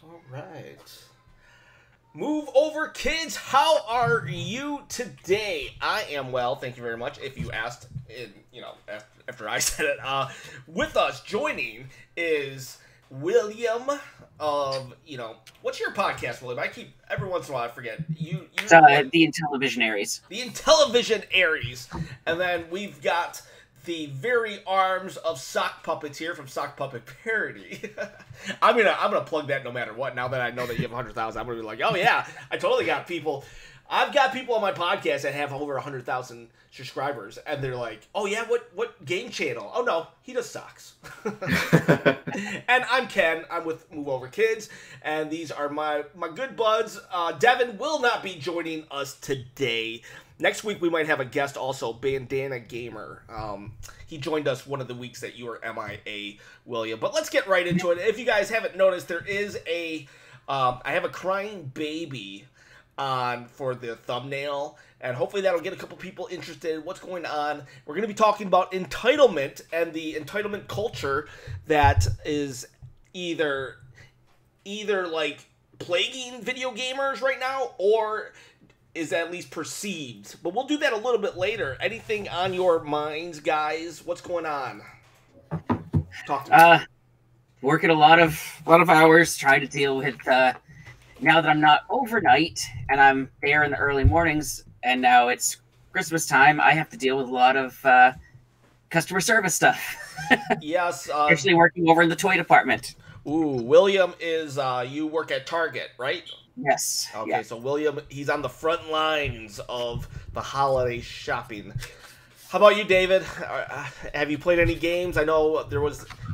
All right. Move over, kids. How are you today? I am well, thank you very much. If you asked, after I said it, with us joining is William of, what's your podcast, William? I keep, every once in a while I forget. You The Intellivisionaries. The Intellivisionaries. And then we've got the very arms of Sock Puppets here from Sock Puppet Parody. I'm gonna plug that no matter what. Now that I know that you have 100,000, I'm gonna be like, oh yeah, I totally got people. I've got people on my podcast that have over 100,000 subscribers, and they're like, oh yeah, what game channel? Oh no, he does socks. And I'm Ken. I'm with Move Over Kids, and these are my good buds. Devin will not be joining us today. Next week we might have a guest also, Bandana Gamer. He joined us one of the weeks that you were MIA, William. But let's get right into it. If you guys haven't noticed, there is I have a crying baby on for the thumbnail, and hopefully that'll get a couple people interested. What's going on? We're going to be talking about entitlement and the entitlement culture that is either like plaguing video gamers right now, or is at least perceived. But we'll do that a little bit later. Anything on your minds, guys? What's going on? Talk to me. Working a lot of hours trying to deal with now that I'm not overnight and I'm there in the early mornings, and now it's Christmas time, I have to deal with a lot of customer service stuff. Yes. Actually working over in the toy department. Ooh, William is, you work at Target, right? Yes. Okay, yeah. So William, he's on the front lines of the holiday shopping. How about you, David? Have you played any games? I know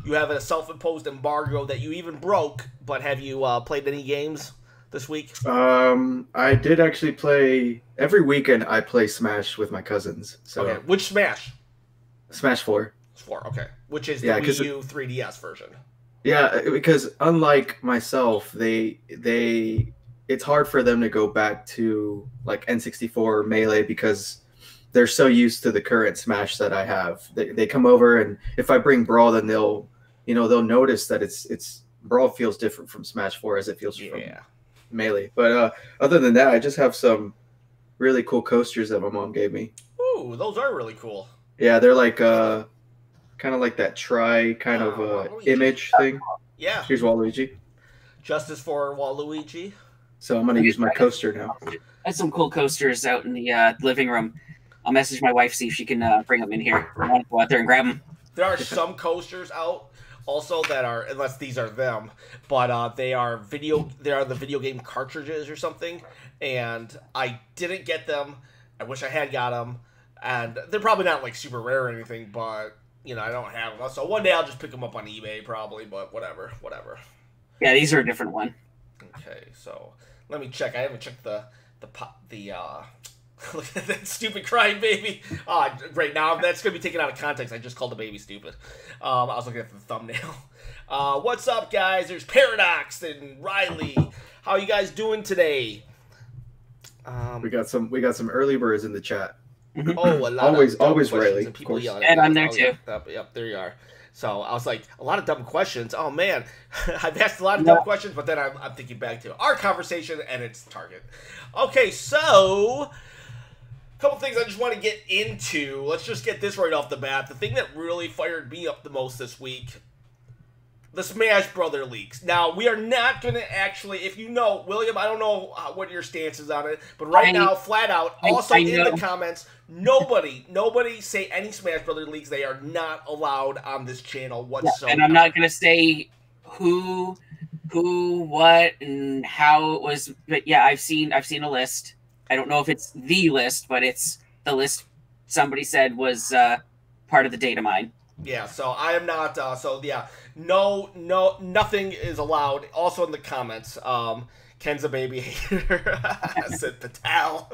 you have a self-imposed embargo that you even broke, but have you played any games this week? I did actually play every weekend. I play Smash with my cousins. So okay, which Smash? Smash 4. 4, okay. Which is the Wii U 3DS version. Yeah, because unlike myself, it's hard for them to go back to like N64 Melee because they're so used to the current Smash that I have. They come over, and if I bring Brawl, then they'll notice that it's Brawl feels different from Smash 4 as it feels from Melee. But other than that, I just have some really cool coasters that my mom gave me. Ooh, those are really cool. Yeah, they're like kind of like that image thing. Yeah. Here's Waluigi. Justice for Waluigi. So I'm gonna use my coaster now. I have some cool coasters out in the living room. I'll message my wife, see if she can bring them in here. I want to go out there and grab them. There are some coasters out also that are, unless these are them, but they are the video game cartridges or something, and I didn't get them. I wish I had got them, and they're probably not like super rare or anything, but I don't have them. So one day I'll just pick them up on eBay probably, but whatever. Yeah, these are a different one. Okay, so let me check. I haven't checked the look at that stupid crying baby. Right now that's gonna be taken out of context. I just called the baby stupid. I was looking at the thumbnail. What's up, guys? There's Paradox and Riley. How are you guys doing today? We got some early birds in the chat. Oh, a lot always Riley, and people yelling. And I'm there too. Yep, there you are. So I was like, a lot of dumb questions. Oh man, I've asked a lot of dumb questions, but then I'm thinking back to our conversation, and it's Target. Okay, so a couple things I just want to get into. Let's just get this right off the bat. The thing that really fired me up the most this week, the Smash Brother leaks. Now, we are not going to actually, if you know, William, I don't know what your stance is on it, but right now, flat out, also in the comments, nobody say any Smash Brother leaks. They are not allowed on this channel whatsoever. Yeah, and I'm not going to say who, what, and how it was, but yeah, I've seen a list. I don't know if it's the list, but it's the list somebody said was part of the data mine. Yeah, so I am not, nothing is allowed. Also in the comments, Ken's a baby hater, said Patel,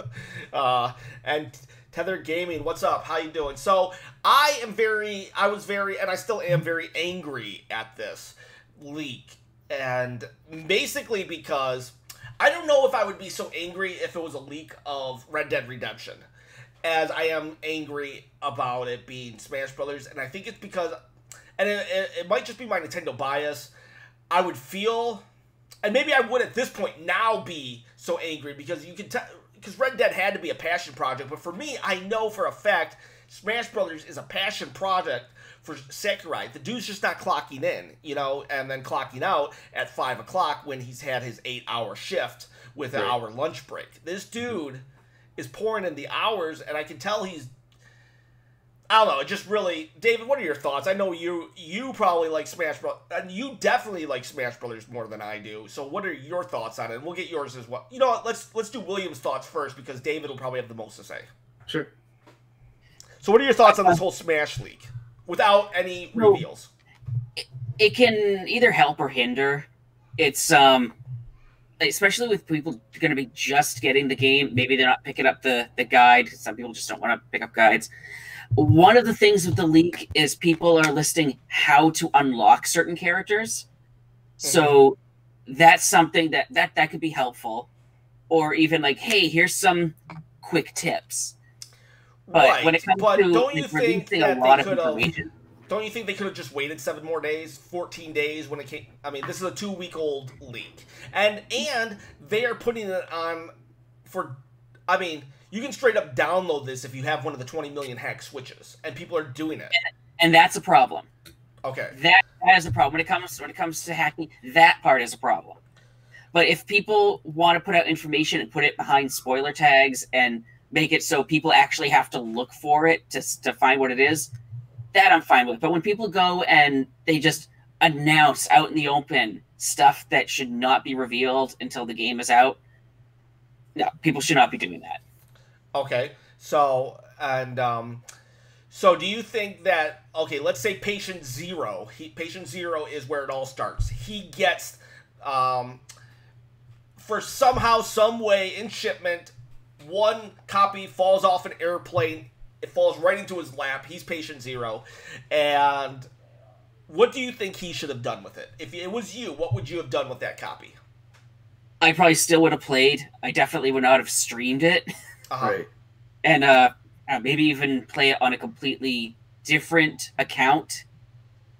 and Tether Gaming, what's up, how you doing? So, I was very, and I still am very angry at this leak, and basically because, I don't know if I would be so angry if it was a leak of Red Dead Redemption, as I am angry about it being Smash Brothers, and I think it's because, and it might just be my Nintendo bias, I would feel and maybe I would at this point now be so angry because you can tell, because Red Dead had to be a passion project, but for me, I know for a fact Smash Brothers is a passion project for Sakurai. The dude's just not clocking in, and then clocking out at 5 o'clock when he's had his 8-hour shift with an hour lunch break. This dude is pouring in the hours, and I can tell he's, I don't know, it just really... David, what are your thoughts? I know you probably like Smash Brothers, and you definitely like Smash Brothers more than I do, so what are your thoughts on it? And we'll get yours as well. You know what, let's do William's thoughts first, because David will probably have the most to say. Sure. So what are your thoughts on this whole Smash leak, without any reveals? It can either help or hinder. It's, especially with people going to be just getting the game, maybe they're not picking up the guide. Some people just don't want to pick up guides. One of the things with the leak is people are listing how to unlock certain characters. So that's something that could be helpful. Or even like, hey, here's some quick tips. But when it comes to don't you think that a lot of information, don't you think they could have just waited 7 more days, 14 days when it came? I mean, this is a 2-week-old leak. And they are putting it on for, I mean, you can straight up download this if you have one of the 20 million hack switches, and people are doing it. And that's a problem. Okay. That is a problem. When it comes to hacking, that part is a problem. But if people want to put out information and put it behind spoiler tags and make it so people actually have to look for it to find what it is, that I'm fine with. But when people go and they just announce out in the open stuff that should not be revealed until the game is out, no, people should not be doing that. Okay, so so do you think that, okay, let's say Patient Zero is where it all starts. He gets, for somehow, some way in shipment, one copy falls off an airplane. It falls right into his lap. He's Patient Zero. And what do you think he should have done with it? If it was you, what would you have done with that copy? I probably still would have played. I definitely would not have streamed it. Right. And maybe even play it on a completely different account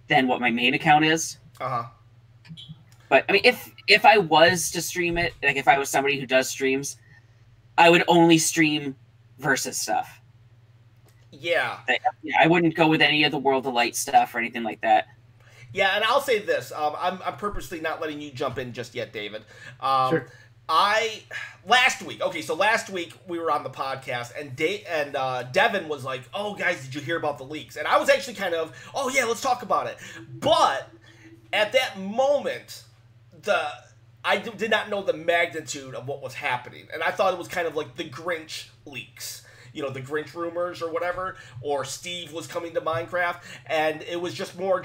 than what my main account is. But I mean, if I was to stream it, like if I was somebody who does streams, I would only stream Versus stuff. Yeah. I wouldn't go with any of the World of Light stuff or anything like that. Yeah, and I'll say this. I'm purposely not letting you jump in just yet, David. Sure. Last week we were on the podcast, and Devin was like, "Oh, guys, did you hear about the leaks?" And I was actually kind of, "Oh yeah, let's talk about it." But at that moment, I did not know the magnitude of what was happening, and I thought it was kind of like the Grinch leaks. The Grinch rumors or whatever, or Steve was coming to Minecraft, and it was just more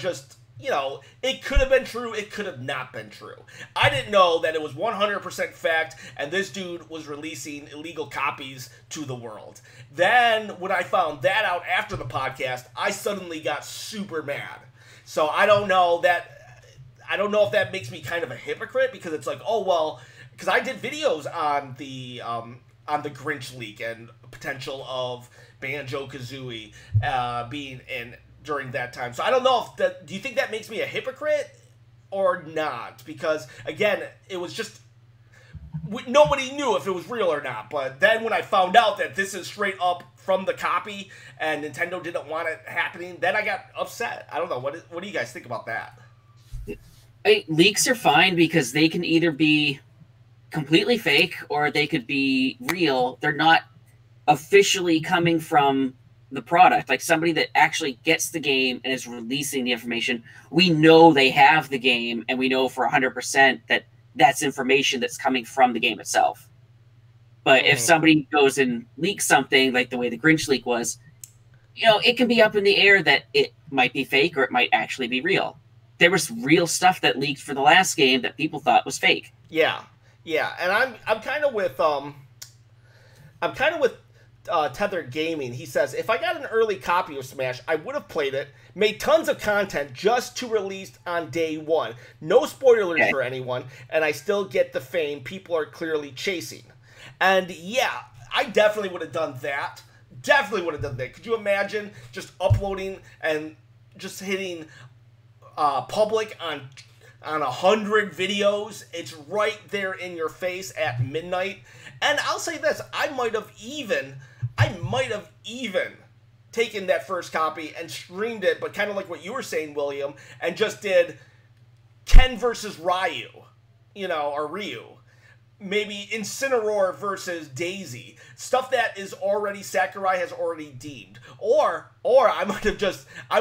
it could have been true, it could have not been true. I didn't know that it was 100% fact, and this dude was releasing illegal copies to the world. Then, when I found that out after the podcast, I suddenly got super mad. So I don't know if that makes me kind of a hypocrite, because it's like, oh, well, because I did videos on the Grinch leak and potential of Banjo-Kazooie being in during that time. So I don't know do you think that makes me a hypocrite or not? Because again, it was just, nobody knew if it was real or not. But then when I found out that this is straight up from the copy and Nintendo didn't want it happening, then I got upset. I don't know. What do you guys think about that? Leaks are fine because they can either be completely fake or they could be real. They're not officially coming from the product. Like somebody that actually gets the game and is releasing the information, we know they have the game, and we know for 100% that that's information that's coming from the game itself. But if somebody goes and leaks something like the way the Grinch leak was, it can be up in the air that it might be fake or it might actually be real. There was real stuff that leaked for the last game that people thought was fake. Yeah, and I'm kind of with Tethered Gaming. He says, if I got an early copy of Smash, I would have played it, made tons of content just to release on day one. No spoilers for anyone, and I still get the fame people are clearly chasing. And yeah, I definitely would have done that. Could you imagine just uploading and just hitting public on on 100 videos. It's right there in your face at midnight. And I'll say this, I might have even taken that first copy and streamed it, but kind of like what you were saying, William, and just did Ken versus Ryu, or Ryu. Maybe Incineroar versus Daisy. Stuff that is already, Sakurai has already deemed. Or I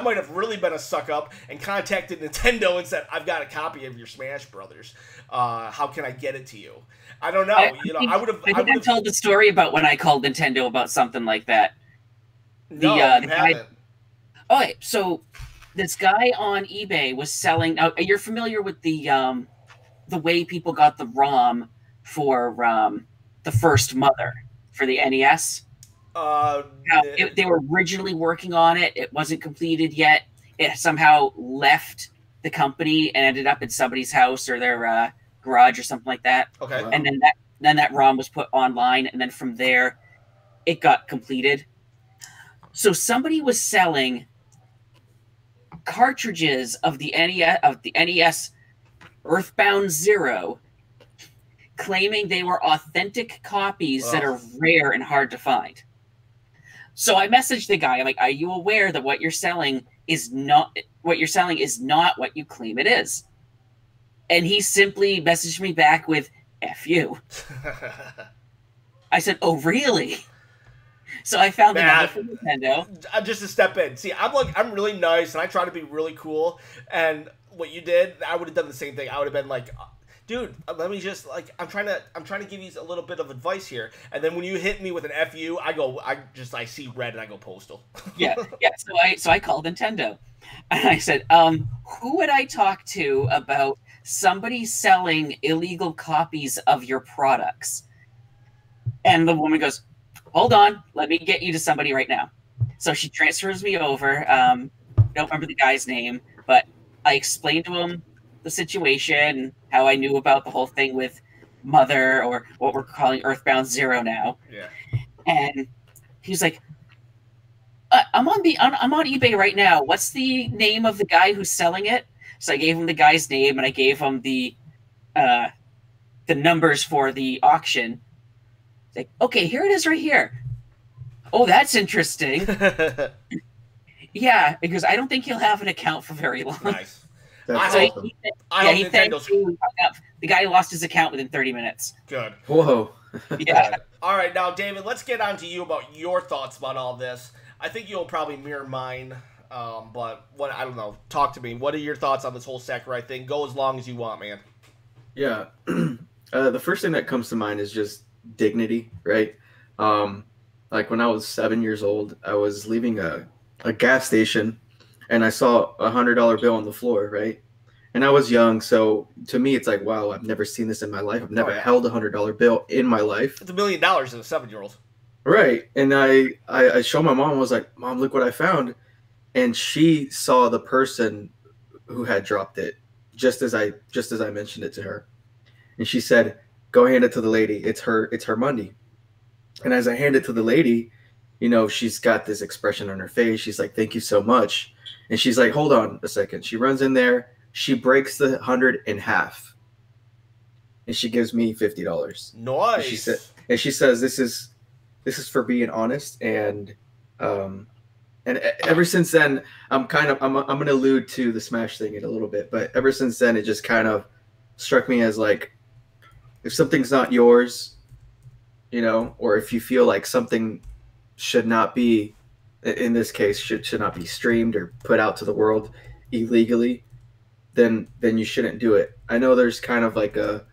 might have really been a suck up and contacted Nintendo and said, I've got a copy of your Smash Brothers. How can I get it to you? I don't know. I would have. I've told the story about when I called Nintendo about something like that. No, you haven't. Okay, so this guy on eBay was selling. You're familiar with the way people got the ROM for the first Mother for the NES. They were originally working on it. It wasn't completed yet. It somehow left the company and ended up in somebody's house or their garage or something like that. Okay. And then that ROM was put online, and then from there, it got completed. So somebody was selling cartridges of the NES Earthbound Zero, claiming they were authentic copies that are rare and hard to find. So I messaged the guy. I'm like, "Are you aware that what you're selling is not what you claim it is?" And he simply messaged me back with "F you." I said, "Oh, really?" So I found the number for Nintendo. Just to step in. See, I'm really nice, and I try to be really cool. And what you did, I would have done the same thing. I would have been like, dude, let me just, I'm trying to give you a little bit of advice here. And then when you hit me with an FU, I see red and I go postal. yeah. So I called Nintendo and I said, who would I talk to about somebody selling illegal copies of your products? And the woman goes, "Hold on, let me get you to somebody right now." So she transfers me over. Don't remember the guy's name, but I explained to him the situation, how I knew about the whole thing with Mother, or what we're calling Earthbound Zero now. Yeah. And he's like, I'm on eBay right now. What's the name of the guy who's selling it? So I gave him the guy's name, and I gave him the numbers for the auction. It's like, okay, here it is right here. Oh, that's interesting. Yeah, because I don't think he'll have an account for very long. Nice. The guy lost his account within 30 minutes. Good. Whoa. Yeah. Good. All right, now, David, let's get on to you about your thoughts about all this. I think you'll probably mirror mine, but I don't know. Talk to me. What are your thoughts on this whole Sakurai thing? Go as long as you want, man. Yeah. The first thing that comes to mind is just dignity, right? Like when I was 7 years old, I was leaving a gas station, and I saw a $100 bill on the floor, right? And I was young, so to me, it's like, wow, I've never seen this in my life. I've never held a $100 bill in my life. It's $1 million as a 7-year-old. Right. And I showed my mom, I was like, "Mom, look what I found." And she saw the person who had dropped it, just as I mentioned it to her. And she said, "Go hand it to the lady. It's her money." And as I hand it to the lady, she's got this expression on her face. She's like, "Thank you so much." And she's like, "Hold on a second." She runs in there. She breaks the 100 in half. And she gives me $50. Nice. And she says, this is for being honest. And ever since then, I'm going to allude to the Smash thing in a little bit, but ever since then, it just kind of struck me as like, if something's not yours, or if you feel like something should not be, in this case, should not be streamed or put out to the world illegally, then you shouldn't do it. I know there's kind of like a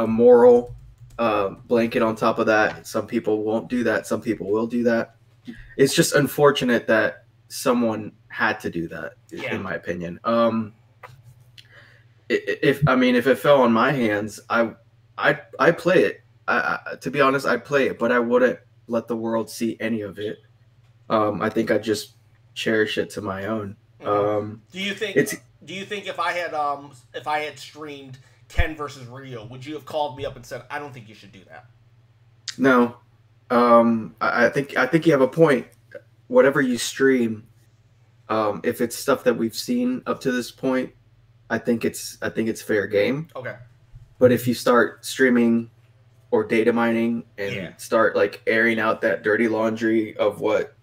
moral blanket on top of that. Some people won't do that. Some people will do that. It's just unfortunate that someone had to do that, in my opinion. If it fell on my hands, I play it. To be honest, I'd play it, but I wouldn't let the world see any of it. I think I'd just cherish it to my own. Do you think if I had streamed Ken versus Rio, would you have called me up and said, "I don't think you should do that"? No. I think you have a point. Whatever you stream, if it's stuff that we've seen up to this point, I think it's fair game. Okay. But if you start streaming or data mining and Yeah. start like airing out that dirty laundry of what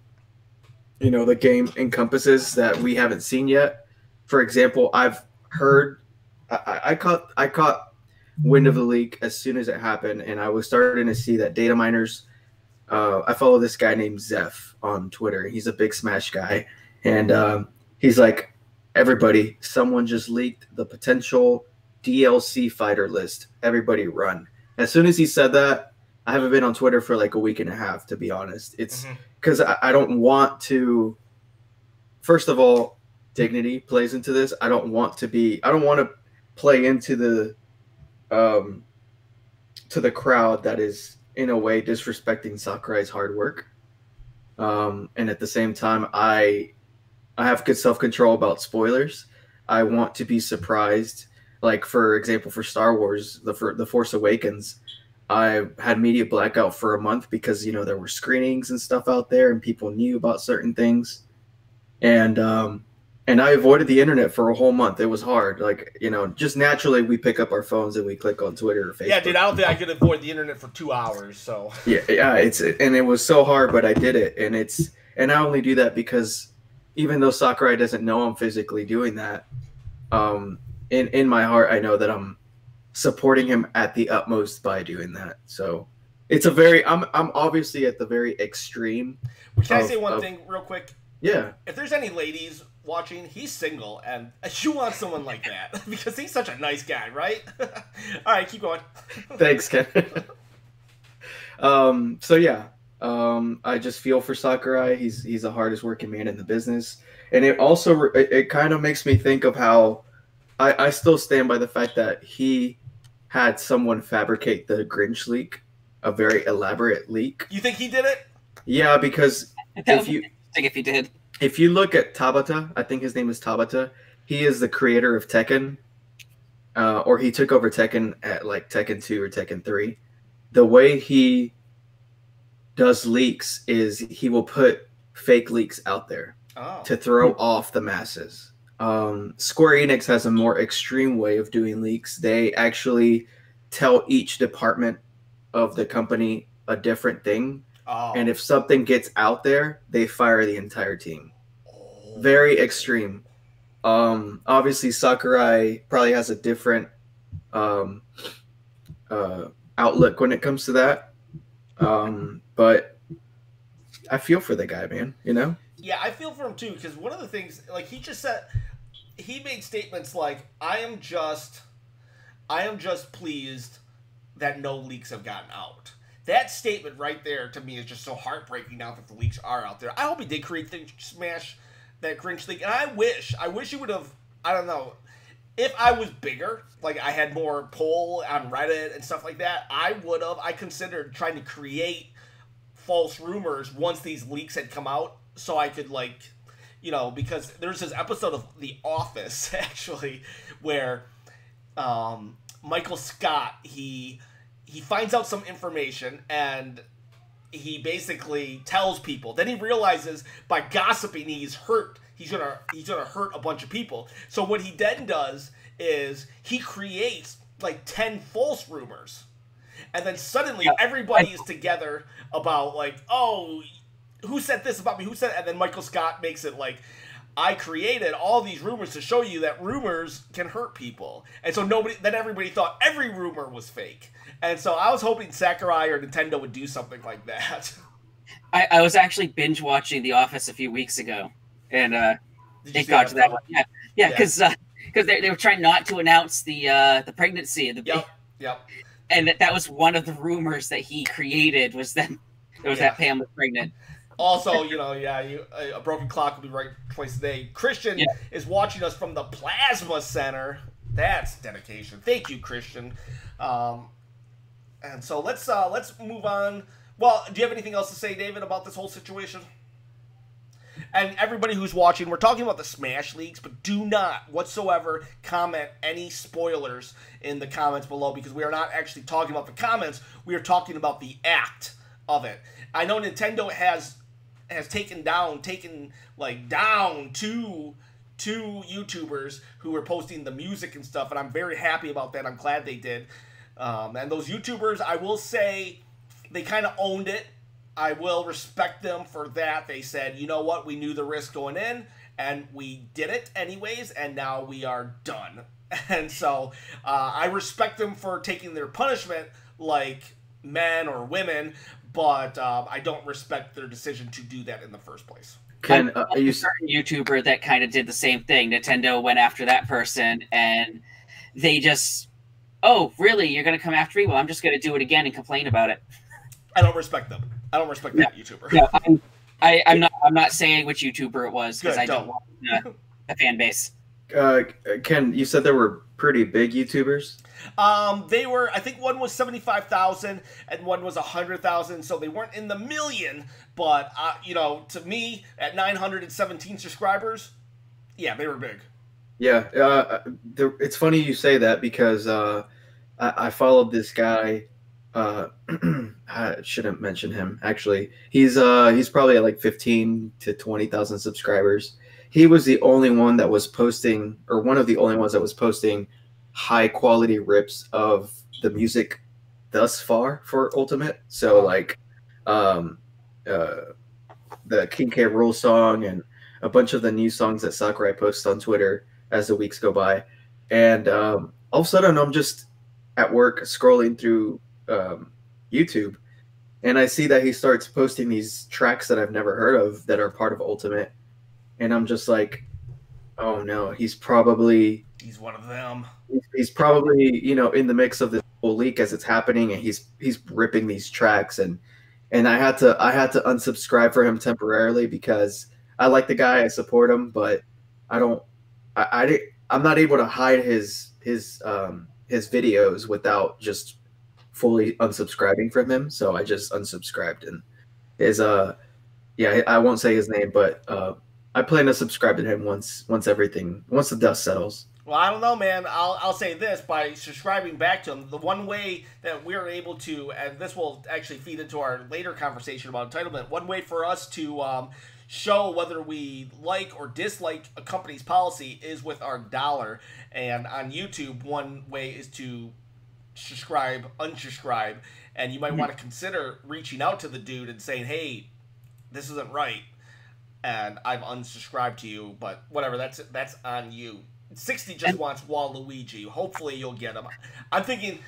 the game encompasses that we haven't seen yet. For example, I've heard I caught wind of the leak as soon as it happened, and I was starting to see that data miners. I follow this guy named Zeph on Twitter. He's a big Smash guy, and he's like, everybody, someone just leaked the potential DLC fighter list. Everybody run. As soon as he said that, I haven't been on Twitter for like a week and a half, to be honest. It's because I don't want to. First of all, dignity plays into this. I don't want to play into the crowd that is in a way disrespecting Sakurai's hard work. And at the same time, I have good self-control about spoilers. I want to be surprised. Like, for example, for Star Wars, the Force Awakens, I had media blackout for a month because there were screenings and stuff out there, and people knew about certain things, and I avoided the internet for a whole month. It was hard, like just naturally we pick up our phones and we click on Twitter or Facebook. Yeah, dude, I don't think I could avoid the internet for 2 hours. So yeah, it was so hard, but I did it, and I only do that because even though Sakurai doesn't know I'm physically doing that, in my heart I know that I'm supporting him at the utmost by doing that. So it's I'm obviously at the very extreme. Can I say one thing real quick? Yeah. If there's any ladies watching, he's single, and you want someone like that because he's such a nice guy, right? All right, keep going. Thanks, Ken. So yeah, I just feel for Sakurai. He's the hardest working man in the business, and it also it kind of makes me think of how I still stand by the fact that he had someone fabricate the Grinch leak, a very elaborate leak. You think he did it? Yeah, because if he did. If you look at Tabata, I think his name is Tabata. He is the creator of Tekken, or he took over Tekken at like Tekken 2 or Tekken 3. The way he does leaks is he will put fake leaks out there to throw off the masses. Square Enix has a more extreme way of doing leaks. They actually tell each department of the company a different thing. And if something gets out there, they fire the entire team. Very extreme. Obviously, Sakurai probably has a different outlook when it comes to that. But I feel for the guy, man. Yeah, I feel for him too, because one of the things, like he just said, he made statements like, I am just pleased that no leaks have gotten out. That statement right there to me is just so heartbreaking now that the leaks are out there. I hope he did create Smash that Grinch leak, and I wish he would have, I don't know, if I was bigger, like I had more pull on Reddit and stuff like that, I considered trying to create false rumors once these leaks had come out so I could because there's this episode of The Office actually where Michael Scott, he finds out some information and he basically tells people. Then he realizes by gossiping he's gonna hurt a bunch of people. So what he then does is he creates like 10 false rumors. And then suddenly everybody is together about who said this about me? Who said? And then Michael Scott makes it like, I created all these rumors to show you that rumors can hurt people. And so everybody thought every rumor was fake. And so I was hoping Sakurai or Nintendo would do something like that. I was actually binge watching The Office a few weeks ago, and it got to that one. Yeah, because they were trying not to announce the pregnancy and the Yep. And that was one of the rumors that he created was that that Pam was pregnant. Also, a broken clock will be right twice a day. Christian is watching us from the Plasma Center. That's dedication. Thank you, Christian. And so let's move on. Well, do you have anything else to say, David, about this whole situation? And everybody who's watching, we're talking about the Smash leaks, but do not whatsoever comment any spoilers in the comments below, because we are not actually talking about the comments. We are talking about the act of it. I know Nintendo has taken down to 2 YouTubers who were posting the music and stuff, and I'm very happy about that. I'm glad they did. And those YouTubers, I will say, they kind of owned it. I will respect them for that. They said, you know what, we knew the risk going in, and we did it anyways, and now we are done. And so I respect them for taking their punishment like men or women, but I don't respect their decision to do that in the first place. Ken, you certain YouTuber that kind of did the same thing. Nintendo went after that person, and they just, oh, really? You're going to come after me? Well, I'm just going to do it again and complain about it. I don't respect them. I don't respect that YouTuber. No, I'm not saying which YouTuber it was because I don't want a fan base. Ken, you said there were pretty big YouTubers. They were, I think one was 75,000 and one was 100,000, so they weren't in the million. But you know, to me, at 917 subscribers, yeah, they were big. Yeah, it's funny you say that because I followed this guy. I shouldn't mention him. Actually, he's probably at like 15 to 20,000 subscribers. He was the only one that was posting, or one of the only ones that was posting high quality rips of the music thus far for Ultimate. So like the King K. Rool song and a bunch of the new songs that Sakurai posts on Twitter as the weeks go by. And all of a sudden I'm just at work scrolling through YouTube, and I see that he starts posting these tracks that I've never heard of that are part of Ultimate. And I'm just like, oh no, he's one of them. He's probably, you know, in the mix of this whole leak as it's happening, and he's ripping these tracks, and I had to unsubscribe for him temporarily because I like the guy, I support him, but I'm not able to hide his videos without just fully unsubscribing from him. So I just unsubscribed, and I won't say his name, but I plan to subscribe to him once the dust settles. Well, I don't know, man. I'll say this, by subscribing back to him, the one way that we're able to, and this will actually feed into our later conversation about entitlement, one way for us to show whether we like or dislike a company's policy is with our dollar. And on YouTube, one way is to subscribe, unsubscribe, and you might want to consider reaching out to the dude and saying, hey, this isn't right, and I've unsubscribed to you, but whatever, that's on you. 60 just wants Waluigi. Hopefully you'll get him. I'm thinking,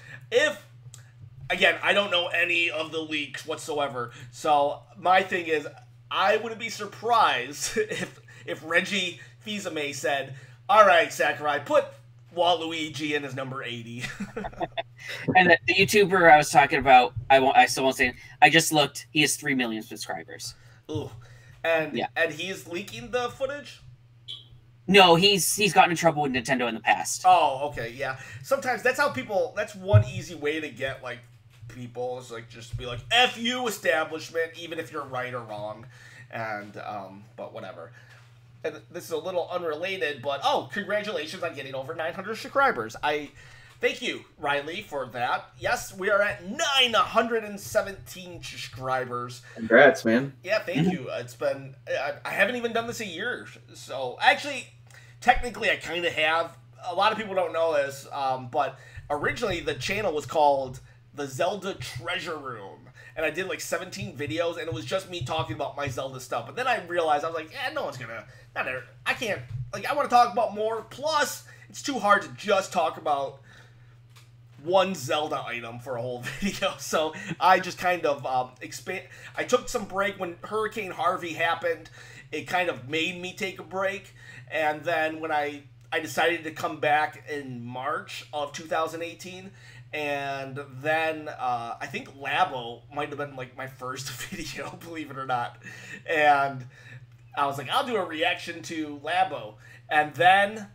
again, I don't know any of the leaks whatsoever, so my thing is, I wouldn't be surprised if Reggie Fils-Aimé said, all right, Sakurai, put Waluigi in as number 80. And the YouTuber I was talking about, I still won't say, I just looked, he has 3 million subscribers. Ooh. And he's leaking the footage? No, he's gotten in trouble with Nintendo in the past. Oh, okay, yeah. Sometimes that's one easy way to get, like, people is, like, just be like, F you, establishment, even if you're right or wrong. And, but whatever. And this is a little unrelated, but, congratulations on getting over 900 subscribers. Thank you, Riley, for that. Yes, we are at 917 subscribers. Congrats, man. Yeah, thank you. It's been... I haven't even done this a year. So, actually, technically, I kind of have. A lot of people don't know this, but originally the channel was called The Zelda Treasure Room. And I did, like, 17 videos, and it was just me talking about my Zelda stuff. But then I realized, I was like, no one's gonna... I can't... Like, I want to talk about more. Plus, it's too hard to just talk about one Zelda item for a whole video, so I just kind of I took some break when Hurricane Harvey happened. It kind of made me take a break, and then when I decided to come back in March of 2018, and then I think Labo might have been like my first video, believe it or not, and I was like, I'll do a reaction to Labo, and then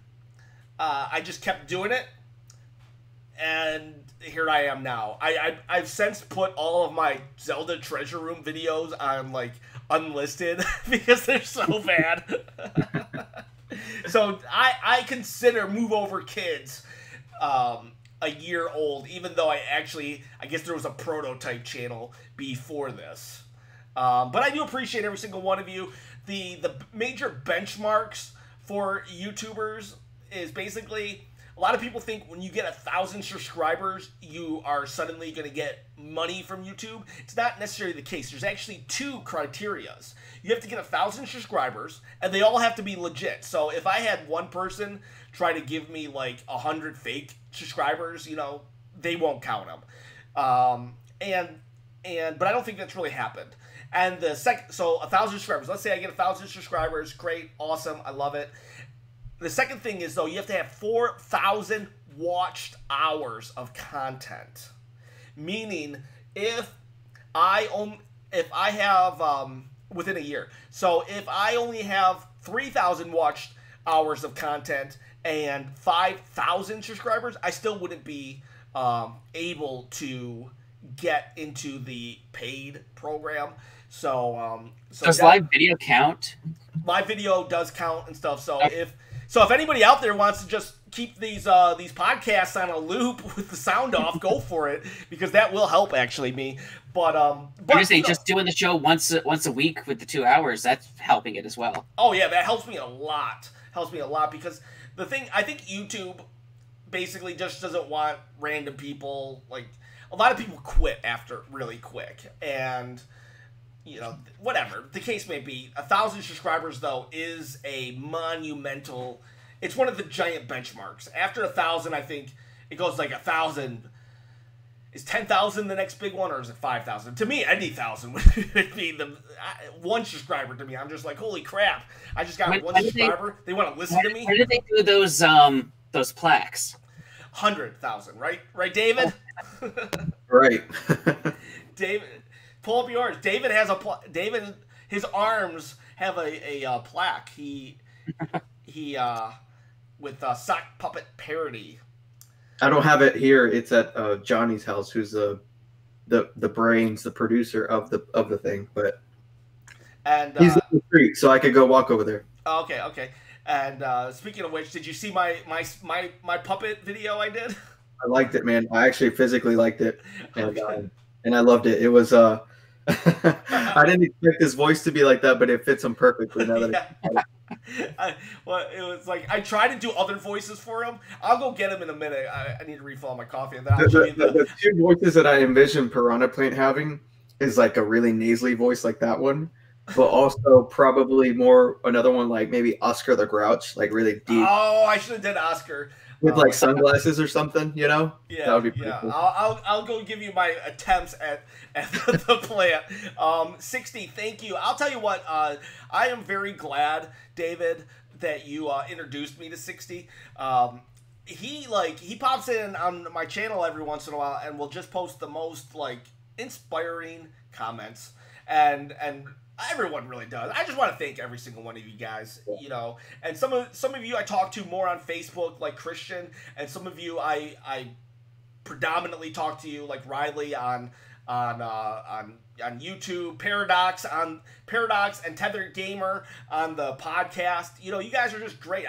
I just kept doing it. And here I am now. I've since put all of my Zelda Treasure Room videos on, like, unlisted because they're so bad. So I consider Move Over Kids a year old, even though I guess there was a prototype channel before this. But I do appreciate every single one of you. The major benchmarks for YouTubers is basically a lot of people think when you get 1,000 subscribers, you are suddenly going to get money from YouTube. It's not necessarily the case. There's actually 2 criterias. You have to get 1,000 subscribers, and they all have to be legit. So if I had one person try to give me like 100 fake subscribers, you know, they won't count them. But I don't think that's really happened. And the second, so 1,000 subscribers. Let's say I get 1,000 subscribers. Great, awesome, I love it. The second thing is, though, you have to have 4,000 watched hours of content. Meaning, if I have within a year. So if I only have 3,000 watched hours of content and 5,000 subscribers, I still wouldn't be able to get into the paid program. So does live video count? Live video does count and stuff. So if anybody out there wants to just keep these podcasts on a loop with the sound off, go for it, because that will help actually me. But I'm just saying, just doing the show once a week with the 2 hours, that's helping it as well. Oh yeah, that helps me a lot. Helps me a lot because the thing, I think YouTube basically just doesn't want random people. Like, a lot of people quit after really quick, and you know, whatever the case may be. 1,000 subscribers though is a monumental. It's one of the giant benchmarks. After 1,000, I think it goes like 1,000. Is 10,000 the next big one, or is it 5,000? To me, any 1,000 would be the one subscriber to me. I'm just like, holy crap! I just got one subscriber. They want to listen to me. Where did they do those plaques? 100,000, right? Right, David. Right. David, pull up yours. David has a David. His arms have a plaque. He with sock puppet parody. I don't have it here. It's at Johnny's house, who's the brains, the producer of the thing. But he's in the street, so I could go walk over there. Okay. And speaking of which, did you see my puppet video I did? I liked it, man. I actually physically liked it, and Okay. And I loved it. It was I didn't expect his voice to be like that, but it fits him perfectly. Now that well, it was like I tried to do other voices for him. I'll go get him in a minute. I need to refill my coffee, and then I'll show you the 2 voices that I envision Piranha Plant having is like a really nasally voice like that one, but also probably more another one like maybe Oscar the Grouch, like really deep. Oh, I should have did Oscar. With like sunglasses or something, you know? Yeah, that would be pretty cool. I'll go give you my attempts at the plant. 60, thank you. I'll tell you what, I am very glad, David, that you introduced me to 60. He pops in on my channel every once in a while and will just post the most like inspiring comments, and everyone really does. I just want to thank every single one of you guys, you know. And some of you I talk to more on Facebook, like Christian, and some of you I predominantly talk to you, like Riley on YouTube, Paradox and Tethered Gamer on the podcast. You know, you guys are just great.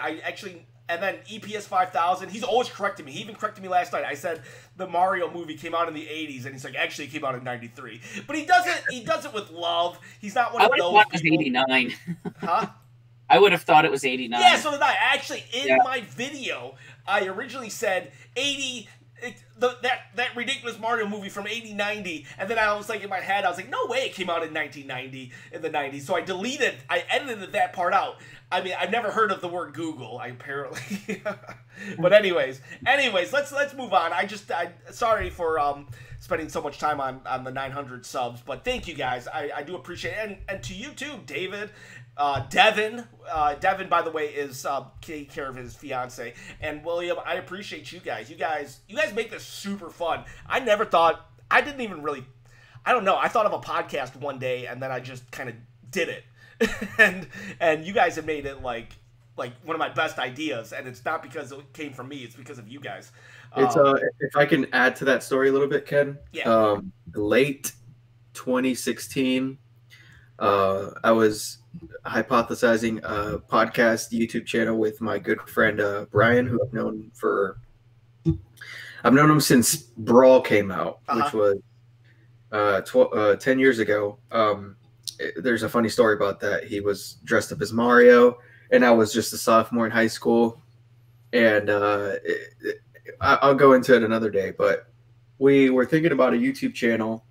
And then EPS 5000, he's always correcting me. He even corrected me last night. I said the Mario movie came out in the 80s, and he's like, actually, it came out in 93. But he does it with love. He's not one of those people. I would have thought it was 89. Huh? I would have thought it was 89. Yeah, so did I. Actually, in my video, I originally said 80... that ridiculous Mario movie from 80-90, and then I was like in my head, I was like, no way it came out in 1990 in the 90s. So I edited that part out. I mean, I've never heard of the word Google, apparently. But anyways, let's move on. I sorry for spending so much time on the 900 subs, but thank you guys. I do appreciate it, and to you too, David. Devin, by the way, is taking care of his fiance, and William. I appreciate you guys. You guys make this super fun. I didn't even really, I don't know. I thought of a podcast one day, and then I just kind of did it, and you guys have made it like one of my best ideas, and it's not because it came from me. It's because of you guys. It's if I can add to that story a little bit, Ken. Yeah. Late 2016, I was hypothesizing a podcast YouTube channel with my good friend Brian, who I've known him since Brawl came out, which was 10 years ago. There's a funny story about that. He was dressed up as Mario, and I was just a sophomore in high school. And I'll go into it another day. But we were thinking about a YouTube channel,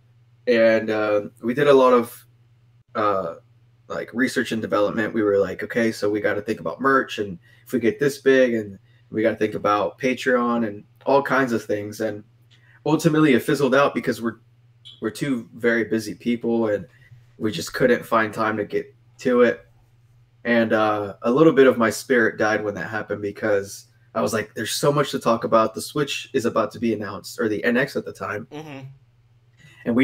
and we did a lot of like research and development. We were like, okay, so we got to think about merch, and if we get this big, and we got to think about Patreon and all kinds of things. And ultimately, it fizzled out because we're two very busy people, and we just couldn't find time to get to it. And a little bit of my spirit died when that happened, because I was like, there's so much to talk about. The Switch is about to be announced, or the NX at the time. Mm-hmm. And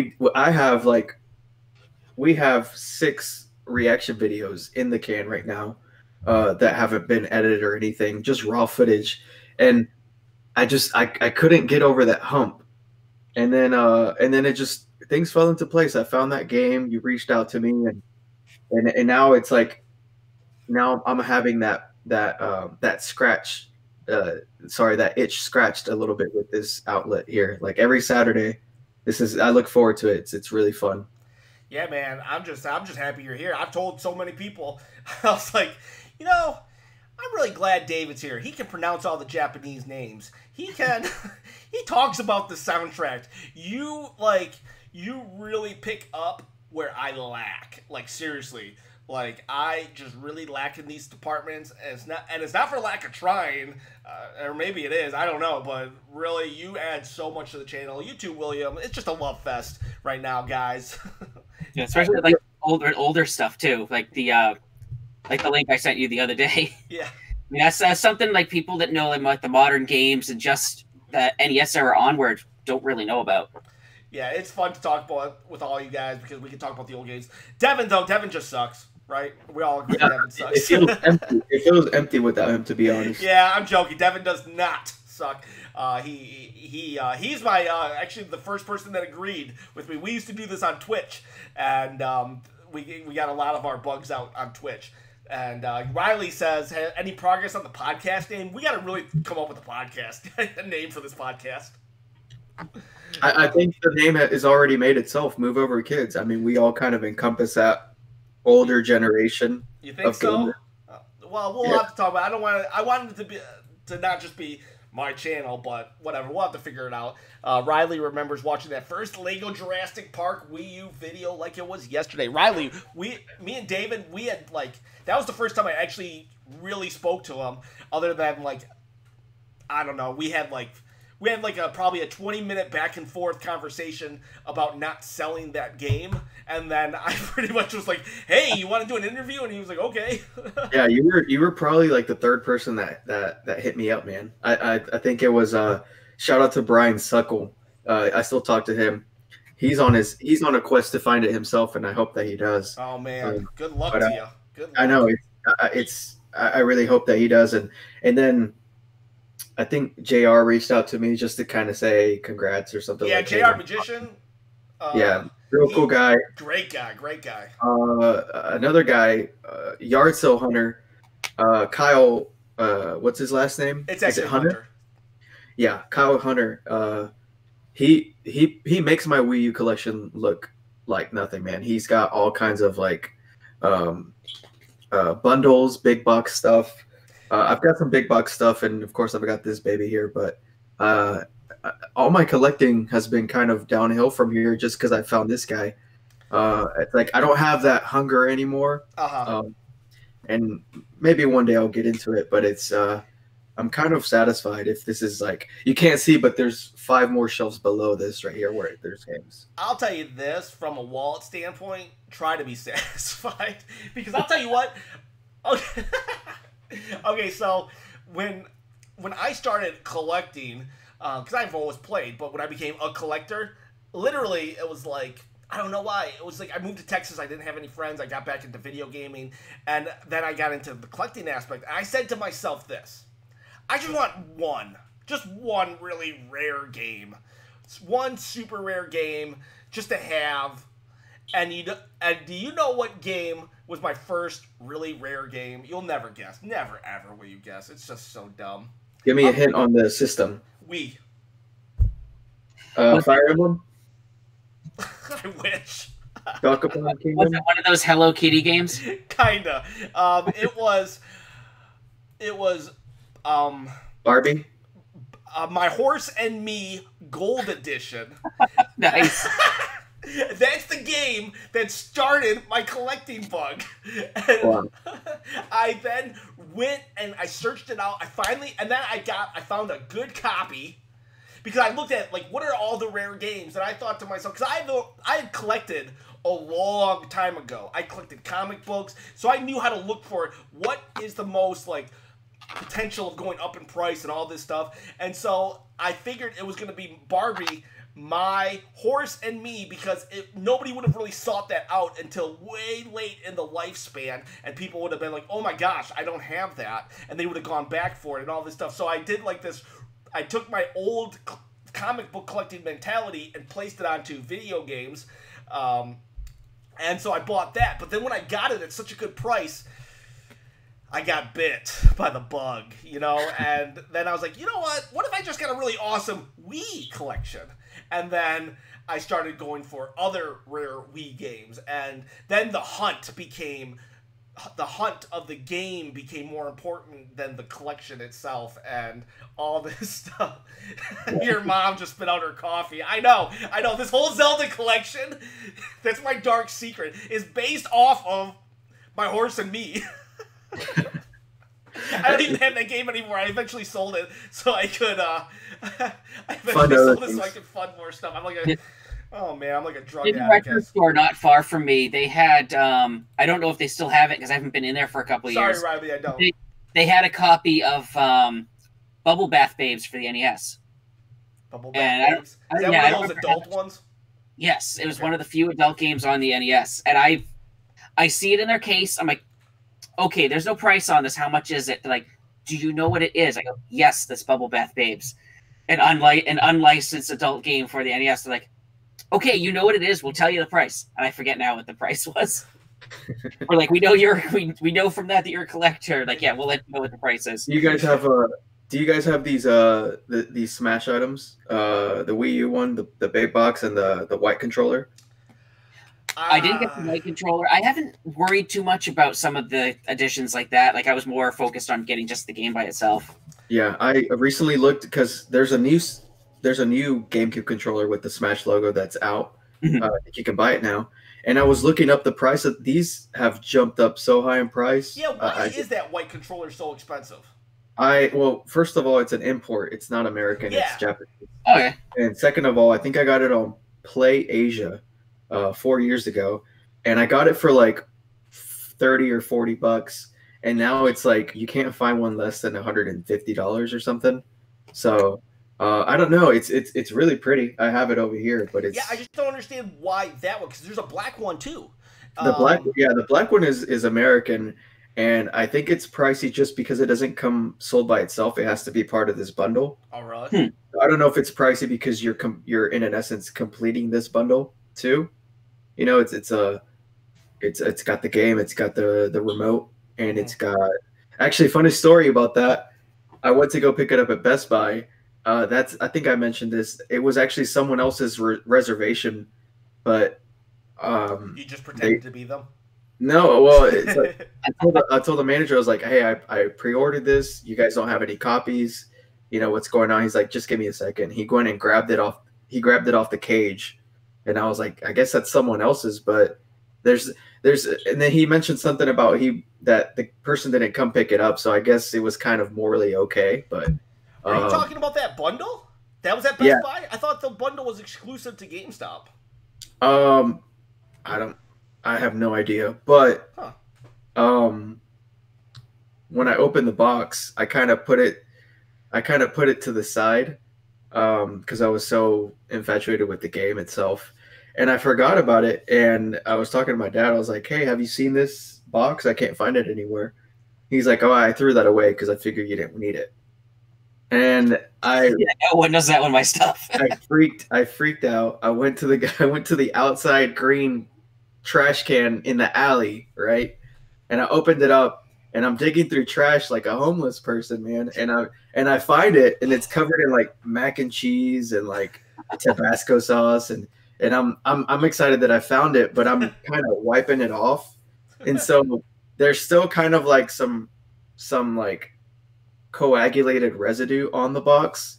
we have 6 reaction videos in the can right now that haven't been edited or anything, just raw footage. And I couldn't get over that hump. And then it just, things fell into place. I found that game, you reached out to me, and now it's like, now I'm having that scratch, that itch scratched a little bit with this outlet here. Like every Saturday, I look forward to it. It's really fun. Yeah, man, I'm just happy you're here. I've told so many people, I was like, I'm really glad David's here. He can pronounce all the Japanese names. He talks about the soundtrack. You really pick up where I lack. Like, seriously. Like, I just really lack in these departments, and it's not for lack of trying, or maybe it is, I don't know, but really, you add so much to the channel. You too, William. It's just a love fest right now, guys. Yeah, especially like older stuff too, like the link I sent you the other day. Yeah, I mean, that's something like people that know like the modern games and just the NES era onward don't really know about. Yeah, it's fun to talk about with all you guys because we can talk about the old games. Devin just sucks, right? We all agree Devin sucks. It feels empty without him, to be honest. Yeah, I'm joking. Devin does not suck. He's my actually the first person that agreed with me. We used to do this on Twitch, and we got a lot of our bugs out on Twitch. And Riley says, any progress on the podcast name? We got to really come up with a podcast a name for this podcast. I think the name has already made itself. Move Over Kids. I mean, we all kind of encompass that older generation. You think so? Well, we'll have to talk about it. I wanted it to not just be my channel, but whatever. We'll have to figure it out. Riley remembers watching that first Lego Jurassic Park Wii U video like it was yesterday. Riley, me and David, we had that was the first time I actually really spoke to him, other than I don't know, we had probably a 20-minute back and forth conversation about not selling that game, and then I pretty much was like, "Hey, you want to do an interview?" And he was like, "Okay." Yeah, you were probably like the third person that hit me up, man. I think it was shout out to Brian Suckle. I still talk to him. He's on a quest to find it himself, and I hope that he does. Oh man, good luck to you. Good luck. I know I really hope that he does, and then. I think JR reached out to me just to kind of say congrats or something. Yeah, like JR Magician. Yeah, real cool guy. Great guy. Another guy, Yard Sale Hunter, Kyle. What's his last name? It's actually Hunter. Yeah, Kyle Hunter. He makes my Wii U collection look like nothing, man. He's got all kinds of bundles, big box stuff. I've got some big box stuff, and of course I've got this baby here, but all my collecting has been kind of downhill from here just because I found this guy. It's like I don't have that hunger anymore. And maybe one day I'll get into it, but it's I'm kind of satisfied if this is you can't see, but there's 5 more shelves below this right here where there's games. I'll tell you this, from a wallet standpoint, try to be satisfied, because I'll tell you what. Okay, so when I started collecting, because I've always played, but when I became a collector, literally it was I don't know why. It was I moved to Texas, I didn't have any friends, I got back into video gaming, and then I got into the collecting aspect. And I said to myself this, I just want just one really rare game. One super rare game just to have. And do you know what game was my first really rare game? You'll never guess. Never, ever will you guess. It's just so dumb. Give me a hint on the system. Wii. Fire Emblem? I wish. Kingdom? Was it one of those Hello Kitty games? Kinda. It was... It was Barbie. My Horse and Me Gold Edition. Nice. That's the game that started my collecting bug. And Wow. I then went and I searched it out. And then I found a good copy because I looked at like what are all the rare games, and I thought to myself, because I had collected a long time ago. I collected comic books, so I knew how to look for what is the most like potential of going up in price and all this stuff. And so I figured it was going to be Barbie, My Horse and Me, because nobody would have really sought that out until way late in the lifespan, and people would have been like, oh my gosh, I don't have that, and they would have gone back for it and all this stuff. So I did like this. I took my old comic book collecting mentality and placed it onto video games, and so I bought that. But then when I got it at such a good price, I got bit by the bug, you know, and then I was like, you know what if I just got a really awesome Wii collection? And then I started going for other rare Wii games, and then the hunt of the game became more important than the collection itself, and all this stuff. Your mom just spit out her coffee. I know, this whole Zelda collection, that's my dark secret, is based off of My Horse and Me. I don't even have that game anymore. I eventually sold it so I could so I could fund more stuff. I'm like a drug In the addict. record store not far from me, they had I don't know if they still have it because I haven't been in there for a couple of years. Sorry, Riley, I don't. They had a copy of Bubble Bath Babes for the NES. Bubble Bath Babes? Is that one of those adult ones? Yes, it was one of the few adult games on the NES, and I see it in their case. I'm like, okay, there's no price on this. How much is it? They're like, do you know what it is? I go, yes, that's Bubble Bath Babes. An unlicensed adult game for the NES. They're like, okay, you know what it is. We'll tell you the price. And I forget now what the price was. We're like, we know from that you're a collector. Like, yeah, we'll let you know what the price is. Do you guys have these Smash items? The Wii U one, the big box, and the white controller? I didn't get the white controller. I haven't worried too much about some of the additions like that. Like, I was more focused on getting just the game by itself. Yeah, I recently looked because there's a new GameCube controller with the Smash logo that's out. I think you can buy it now. And I was looking up the price of these have jumped up so high in price. Yeah, why is that white controller so expensive? Well, first of all, it's an import. It's not American. Yeah. It's Japanese. Okay. And second of all, I think I got it on Play Asia 4 years ago, and I got it for like $30 or $40, and now it's like you can't find one less than $150 or something. So I don't know. It's really pretty. I have it over here, but it's I just don't understand why that one, because there's a black one too. The black one is American, and I think it's pricey just because it doesn't come sold by itself. It has to be part of this bundle. All right. I don't know if it's pricey because you're in essence completing this bundle too. You know, it's got the game, it's got the remote, and it's got actually funny story about that. I went to go pick it up at Best Buy. I think I mentioned this. It was actually someone else's reservation, but you just pretended to be them. No, well, it's like, I told the manager, I was like, hey, I pre-ordered this. You guys don't have any copies. You know what's going on? He's like, just give me a second. He went and grabbed it off. He grabbed it off the cage. And I was like, I guess that's someone else's, but there's, and then he mentioned something about that the person didn't come pick it up, so I guess it was kind of morally okay. But are you talking about that bundle? That was at Best Buy? I thought the bundle was exclusive to GameStop. I have no idea, but when I opened the box, I kind of put it to the side because I was so infatuated with the game itself. And I forgot about it, and I was talking to my dad. I was like, hey, have you seen this box? I can't find it anywhere. He's like, oh, I threw that away because I figured you didn't need it. And no one does that with my stuff. I freaked out. I went to the outside green trash can in the alley, right? And I opened it up, and I'm digging through trash like a homeless person, man. And I find it, and it's covered in like mac and cheese and like Tabasco sauce, and I'm excited that I found it, but I'm kind of wiping it off, and so there's still kind of like some like coagulated residue on the box.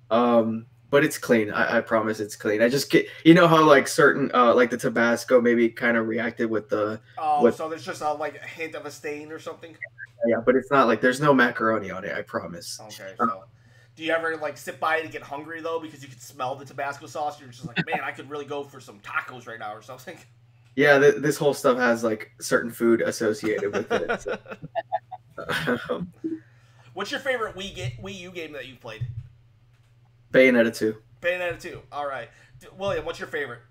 But it's clean. I promise it's clean. I just get, you know how like certain like the Tabasco maybe kind of reacted with the so there's just like a hint of a stain or something. Yeah, but it's not like there's no macaroni on it. I promise. Okay, so do you ever like sit by it and get hungry though because you can smell the Tabasco sauce? You're just like, man, I could really go for some tacos right now or something. Yeah, this whole stuff has like certain food associated with it. So. What's your favorite Wii U game that you've played? Bayonetta 2. Bayonetta 2. All right. William, what's your favorite?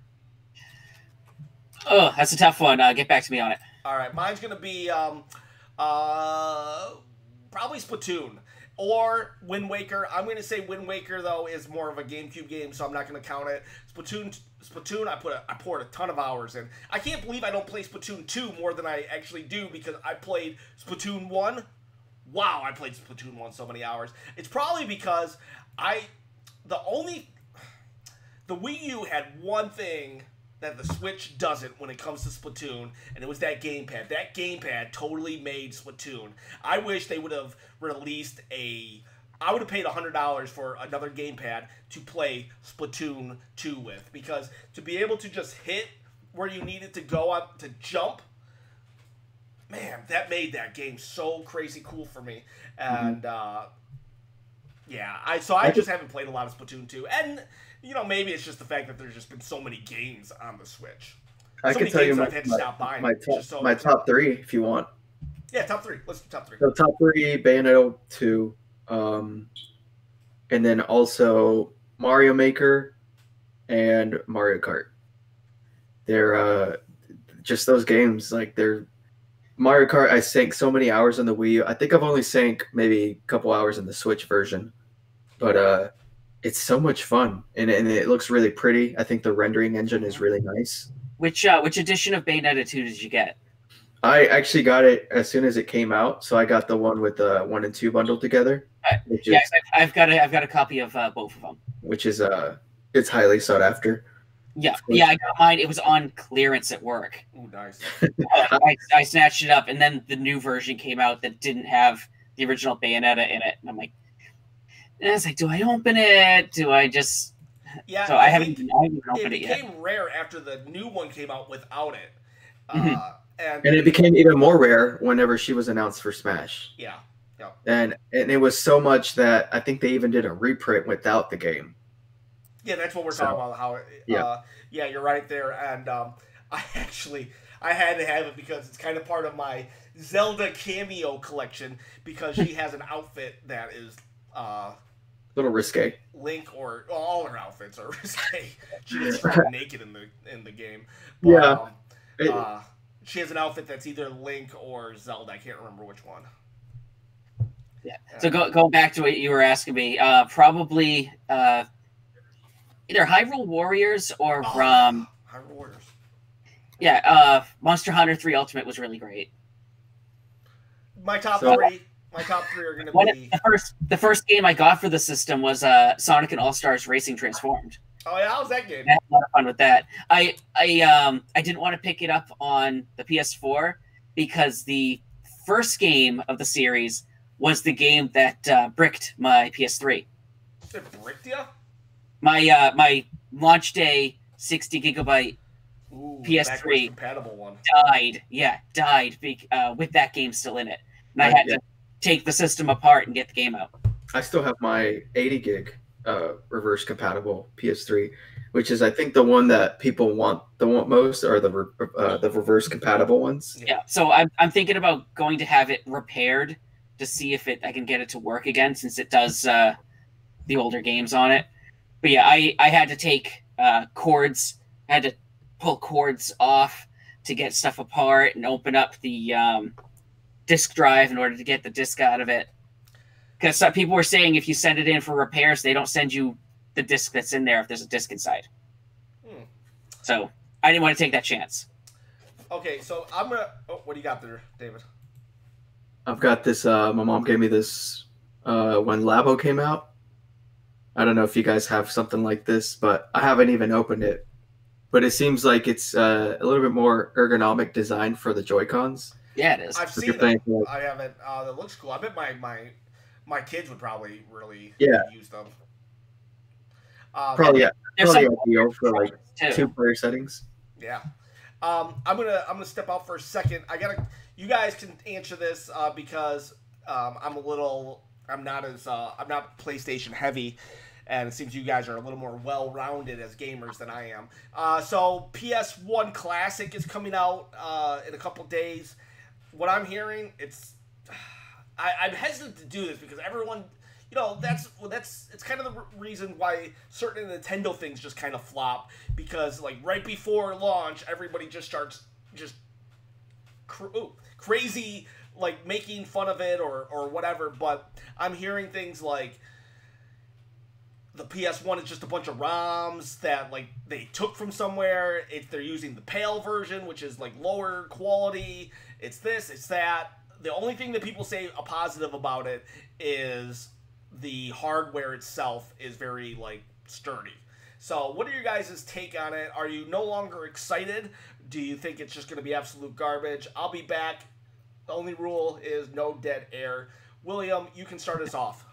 Oh, that's a tough one. Get back to me on it. All right. Mine's going to be probably Splatoon or Wind Waker. I'm going to say Wind Waker, though, is more of a GameCube game, so I'm not going to count it. Splatoon, I poured a ton of hours in. I can't believe I don't play Splatoon 2 more than I actually do because I played Splatoon 1. Wow, I played Splatoon 1 so many hours. It's probably because the Wii U had one thing that the Switch doesn't when it comes to Splatoon, and it was that gamepad. That gamepad totally made Splatoon. I wish they would have released I would have paid $100 for another gamepad to play Splatoon 2 with, because to be able to just hit where you needed to go up to jump, man, that made that game so crazy cool for me. And yeah, I just haven't played a lot of Splatoon 2, and you know, maybe it's just the fact that there's just been so many games on the Switch. I can tell you my top three if you want. Yeah, top three. Let's do top three. So top three: Bayonetta 2, and then also Mario Maker and Mario Kart. They're just those games. Like they're Mario Kart. I sank so many hours on the Wii U. I think I've only sank maybe a couple hours in the Switch version, but it's so much fun, and it looks really pretty. I think the rendering engine is really nice. Which edition of Bayonetta 2 did you get? I actually got it as soon as it came out, so I got the one with the 1 and 2 bundled together. Yeah, I've got a copy of both of them. Which is it's highly sought after. Yeah, I got mine. It was on clearance at work. Oh, nice. I snatched it up, and then the new version came out that didn't have the original Bayonetta in it, and I'm like, and I was like, do I open it? Do I just? Yeah. So I haven't opened it yet. It became rare after the new one came out without it. And it became even more rare whenever she was announced for Smash. Yeah. And it was so much that I think they even did a reprint without the game. Yeah, that's what we're talking about. How yeah, you're right there. And I had to have it because it's kind of part of my Zelda cameo collection, because she has an outfit that is a little risque. Link, or all her outfits are risque. She gets struck naked in the game. But, yeah. She has an outfit that's either Link or Zelda. I can't remember which one. Yeah. So going back to what you were asking me, probably either Hyrule Warriors or Hyrule Warriors. Yeah, Monster Hunter 3 Ultimate was really great. My top three are going to be the first game I got for the system was Sonic and All Stars Racing Transformed. Oh yeah, how's that game? I had a lot of fun with that. I didn't want to pick it up on the PS4 because the first game of the series was the game that bricked my PS3. It bricked you? My launch day 60 gigabyte PS3 compatible one died. Yeah, died with that game still in it, and I had to take the system apart and get the game out. I still have my 80 gig reverse compatible PS3, which is I think the one that people want most, are the reverse compatible ones. Yeah, so I'm thinking about going to have it repaired to see if I can get it to work again, since it does the older games on it. But yeah, I had to take cords. I had to pull cords off to get stuff apart and open up the disk drive in order to get the disk out of it. Because some people were saying if you send it in for repairs, they don't send you the disk that's in there if there's a disk inside. So I didn't want to take that chance. Okay, so I'm gonna. Oh, what do you got there, David? I've got this. My mom gave me this when Labo came out. I don't know if you guys have something like this, but I haven't even opened it. But it seems like it's a little bit more ergonomic design for the Joy-Cons. Yeah, it is. I've seen it. I haven't. It looks cool. I bet my My kids would probably really Yeah. use them. Probably, yeah. There's Probably some ideal for like too. 2-player settings. Yeah. I'm gonna step out for a second. You guys can answer this because I'm not PlayStation heavy, and it seems you guys are a little more well-rounded as gamers than I am. So PS1 Classic is coming out in a couple days. What I'm hearing, I'm hesitant to do this because everyone, it's kind of the reason why certain Nintendo things just kind of flop, because like right before launch, everybody just starts crazy, like making fun of it or whatever. But I'm hearing things like the PS1 is just a bunch of ROMs that like they took from somewhere. They're using the PAL version, which is like lower quality. It's this, it's that. The only thing that people say a positive about it is the hardware itself is very like sturdy. So what are your guys' take on it? Are you no longer excited? Do you think it's just going to be absolute garbage? I'll be back. The only rule is no dead air. William, you can start us off.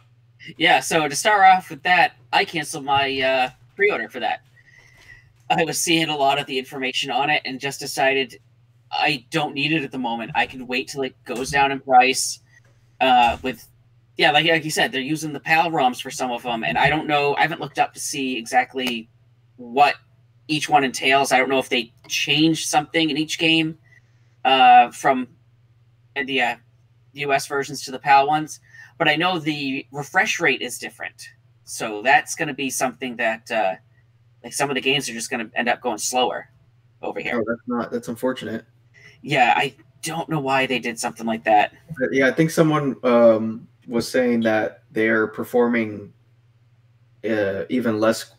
Yeah, so to start off with that, I canceled my pre-order for that. I was seeing a lot of the information on it and just decided I don't need it at the moment. I can wait till it goes down in price. Like you said, they're using the PAL ROMs for some of them, and I don't know. I haven't looked up to see exactly what each one entails. I don't know if they changed something in each game from the US versions to the PAL ones, but I know the refresh rate is different. So that's going to be something that like some of the games are just going to end up going slower over here. Oh, that's unfortunate. Yeah, I don't know why they did something like that. Yeah, I think someone was saying that they're performing even less.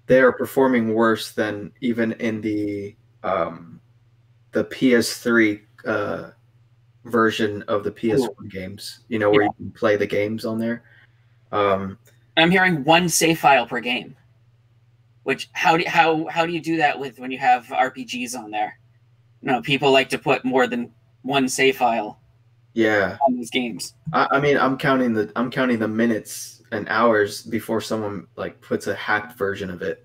They are performing worse than even in the PS3 version of the PS1 games. Where you can play the games on there. I'm hearing one save file per game. Which how do you do that when you have RPGs on there? No, people like to put more than one save file. Yeah, on these games. I mean, I'm counting the minutes and hours before someone like puts a hacked version of it.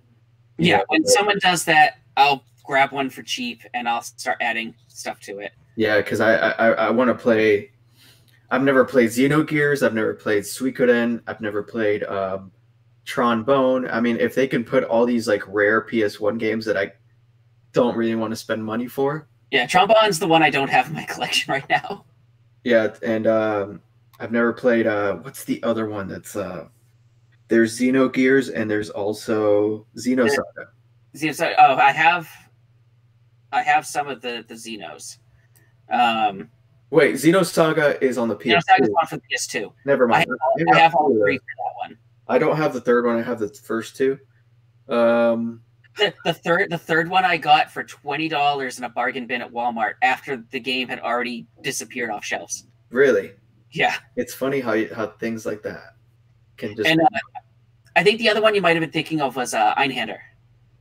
Yeah, when someone does that, I'll grab one for cheap and I'll start adding stuff to it. Yeah, because I want to play. I've never played Xenogears. I've never played Suikoden. I've never played Trombone. I mean, if they can put all these like rare PS1 games that I don't really want to spend money for. Yeah, Trombone's the one I don't have in my collection right now. Yeah, and I've never played what's the other one that's there's Xenogears and there's also Xenosaga. Oh, I have some of the Xenos. Wait, Xenosaga is on the PS2. Xenosaga is on for the PS2. Never mind. I have all three for that one. I don't have the third one. I have the first two. The third one I got for $20 in a bargain bin at Walmart after the game had already disappeared off shelves. Really? Yeah. It's funny how things like that can just. And I think the other one you might have been thinking of was Einhander.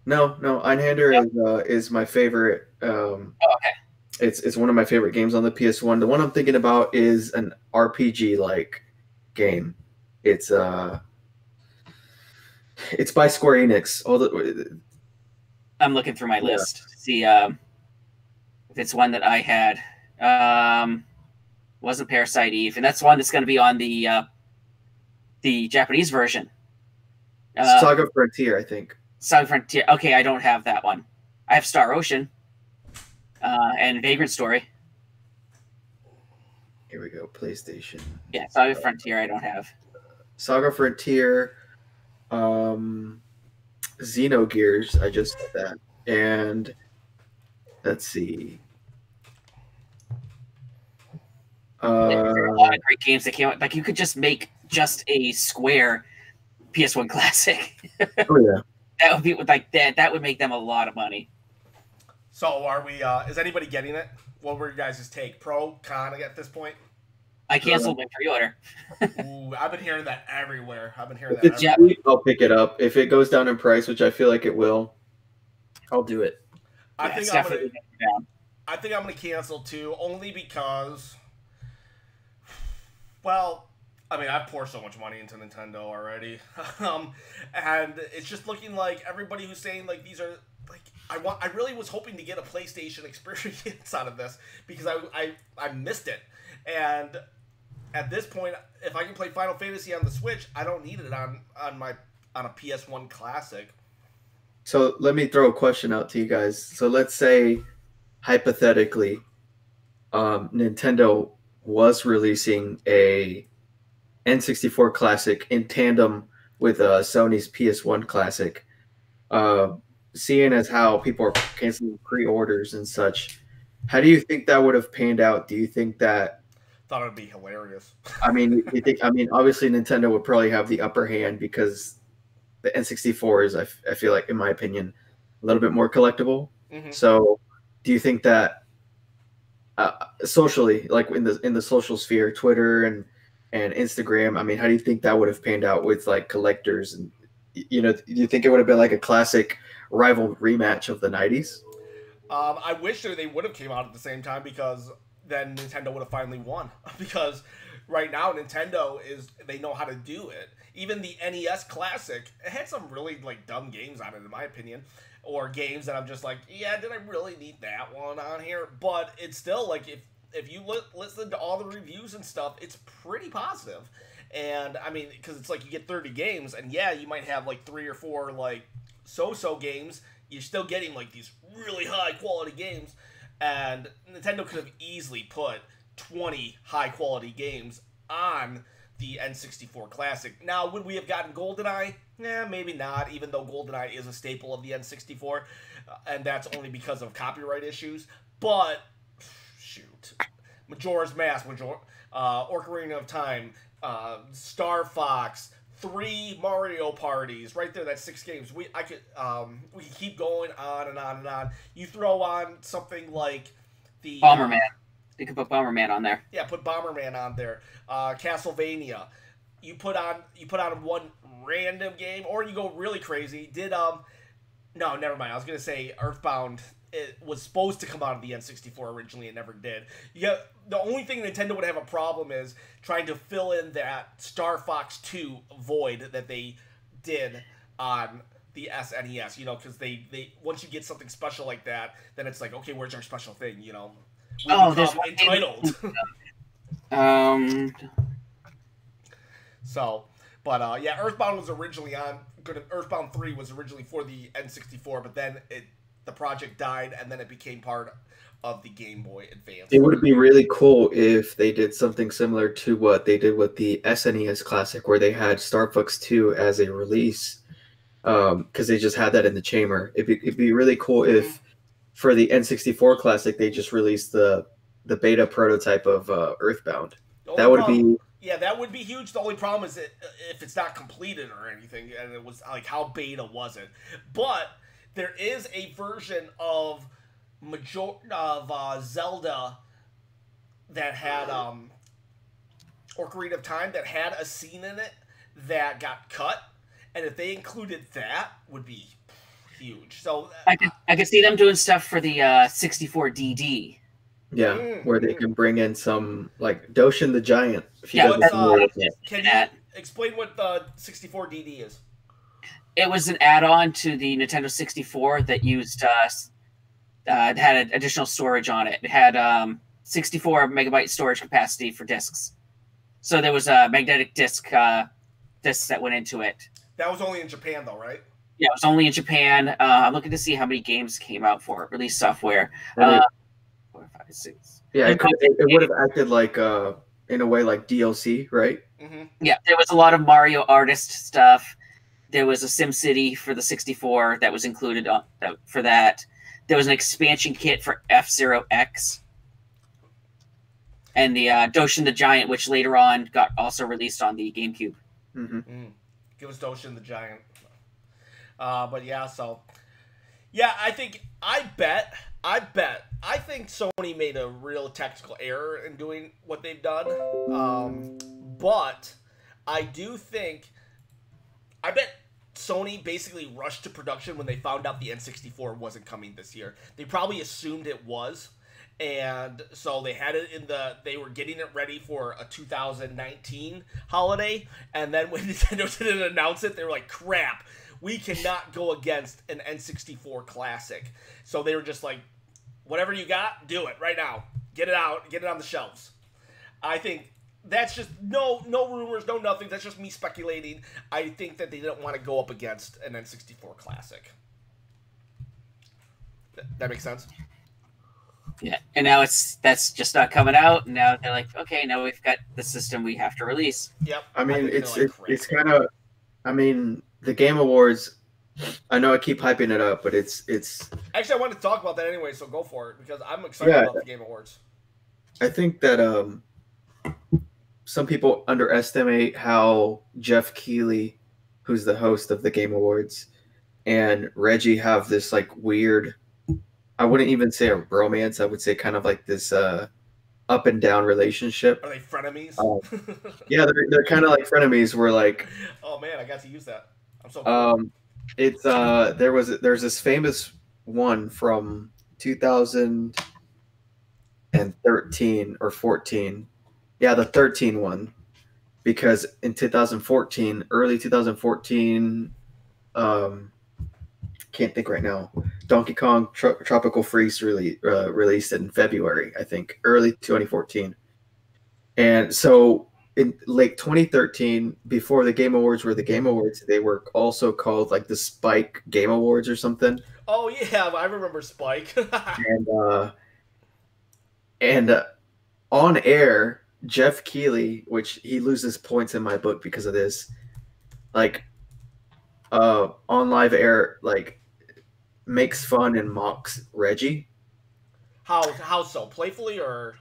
No, Einhander is my favorite. Okay. It's one of my favorite games on the PS1. The one I'm thinking about is an RPG like game. It's by Square Enix. I'm looking through my list to see if it's one that I had. Wasn't Parasite Eve, and that's one that's going to be on the Japanese version. Saga Frontier, I think. Saga Frontier. Okay, I don't have that one. I have Star Ocean and Vagrant Story. Here we go. PlayStation. Yeah, Saga Frontier I don't have. Saga Frontier, Xenogears, I just said that. And let's see. There are a lot of great games that came out. Like you could just make just a Square PS1 Classic. Oh yeah. That would be like that. That would make them a lot of money. So are we? Is anybody getting it? What were you guys' take? Pro, con at this point? I canceled my pre-order. Ooh, I've been hearing that everywhere. If it's cheap, I'll pick it up. If it goes down in price, which I feel like it will, I'll do it. I think I'm gonna cancel too, only because Well, I mean, I've poured so much money into Nintendo already, and it's just looking like everybody who's saying like these are like I really was hoping to get a PlayStation experience out of this because I missed it, and at this point, if I can play Final Fantasy on the Switch, I don't need it on a PS1 Classic. So let me throw a question out to you guys. So let's say, hypothetically, Nintendo was releasing a N64 Classic in tandem with Sony's PS1 Classic. Seeing as how people are canceling pre-orders and such, how do you think that would have panned out? Do you think that? Thought it would be hilarious. I mean, you think? I mean, obviously Nintendo would probably have the upper hand because the N64 is, I feel like, in my opinion, a little bit more collectible. Mm-hmm. So, do you think that socially, like in the social sphere, Twitter and Instagram, I mean, how do you think that would have panned out with like collectors? And do you think it would have been like a classic rival rematch of the '90s? I wish that they would have came out at the same time because then Nintendo would have finally won. Because right now they know how to do it. Even the NES Classic, it had some really like dumb games on it, in my opinion, or games that I'm just like, yeah, did I really need that one on here? But it's still like if you listen to all the reviews and stuff, it's pretty positive. And I mean, because it's like you get 30 games, and yeah, you might have like 3 or 4 like so-so games. You're still getting like these really high quality games, and Nintendo could have easily put 20 high quality games on the N64 Classic. Now, would we have gotten GoldenEye? Maybe not, even though GoldenEye is a staple of the N64, and that's only because of copyright issues. But, shoot. Majora's Mask, Ocarina of Time, Star Fox, 3 Mario parties, right there, that's 6 games. We could keep going on and on and on. You throw on something like the... Bomberman. You could put Bomberman on there. Yeah, put Bomberman on there. Castlevania. You put on one random game, or you go really crazy. No, never mind. I was gonna say Earthbound. It was supposed to come out of the N64 originally. It never did. Yeah, the only thing Nintendo would have a problem is trying to fill in that Star Fox 2 void that they did on the SNES. Because they once you get something special like that, then it's like, okay, where's our special thing? We become entitled. So, but yeah, Earthbound was originally Earthbound 3 was originally for the N64, but then the project died, and then it became part of the Game Boy Advance. It would be really cool if they did something similar to what they did with the SNES Classic, where they had Star Fox 2 as a release, because they just had that in the chamber. It'd be really cool if, for the N64 Classic, they just released the beta prototype of Earthbound. That would be... Yeah, that would be huge. The only problem is that if it's not completed or anything, and it was like, how beta was it? But there is a version of Zelda that had Ocarina of Time that had a scene in it that got cut, and if they included that, would be huge. So I could see them doing stuff for the 64 DD. Yeah, where they can bring in some, like, Doshin the Giant. Can you explain what the 64 DD is? It was an add-on to the Nintendo 64 that used had additional storage on it. It had 64 megabyte storage capacity for discs. So there was a magnetic discs that went into it. That was only in Japan, though, right? Yeah, it was only in Japan. I'm looking to see how many games came out for it, release software. 4, 5, 6. Yeah, it would have acted like, in a way, like DLC, right? Mm-hmm. Yeah, there was a lot of Mario Artist stuff. There was a SimCity for the 64 that was included for that. There was an expansion kit for F-Zero X. And the Doshin the Giant, which later on got also released on the GameCube. Mm-hmm. Give us Doshin the Giant. But yeah, so... Yeah, I think Sony made a real technical error in doing what they've done. But I bet Sony basically rushed to production when they found out the N64 wasn't coming this year. They probably assumed it was, and so they had it in they were getting it ready for a 2019 holiday, and then when Nintendo didn't announce it, they were like, crap, we cannot go against an N64 Classic. So they were just like, whatever you got, do it right now. Get it out, get it on the shelves. I think that's just no rumors, no nothing. That's just me speculating. I think that they didn't want to go up against an N64 Classic. That makes sense? Yeah, and now that's just not coming out. And now they're like, okay, now we've got the system we have to release. Yep. I mean, it's kind of. I mean, the Game Awards. I know I keep hyping it up, but it's. Actually, I wanted to talk about that anyway, so go for it because I'm excited about the Game Awards. I think that some people underestimate how Jeff Keighley, who's the host of the Game Awards, and Reggie have this like weird. I wouldn't even say a romance. I would say kind of like this up and down relationship. Are they frenemies? Yeah, they're kind of like frenemies. We're like, oh man, I got to use that. I'm so cool. It's there's this famous one from 2013 or 14. Yeah, the 13 one, because in 2014, early 2014, can't think right now. Donkey Kong Tropical Freeze released in February, I think, early 2014. And so in late 2013, before the Game Awards were the Game Awards, they were also called like the Spike Game Awards or something. Oh yeah, I remember Spike. and on air, Jeff Keighley, which he loses points in my book because of this, like on live air, like makes fun and mocks Reggie. How so? Playfully or?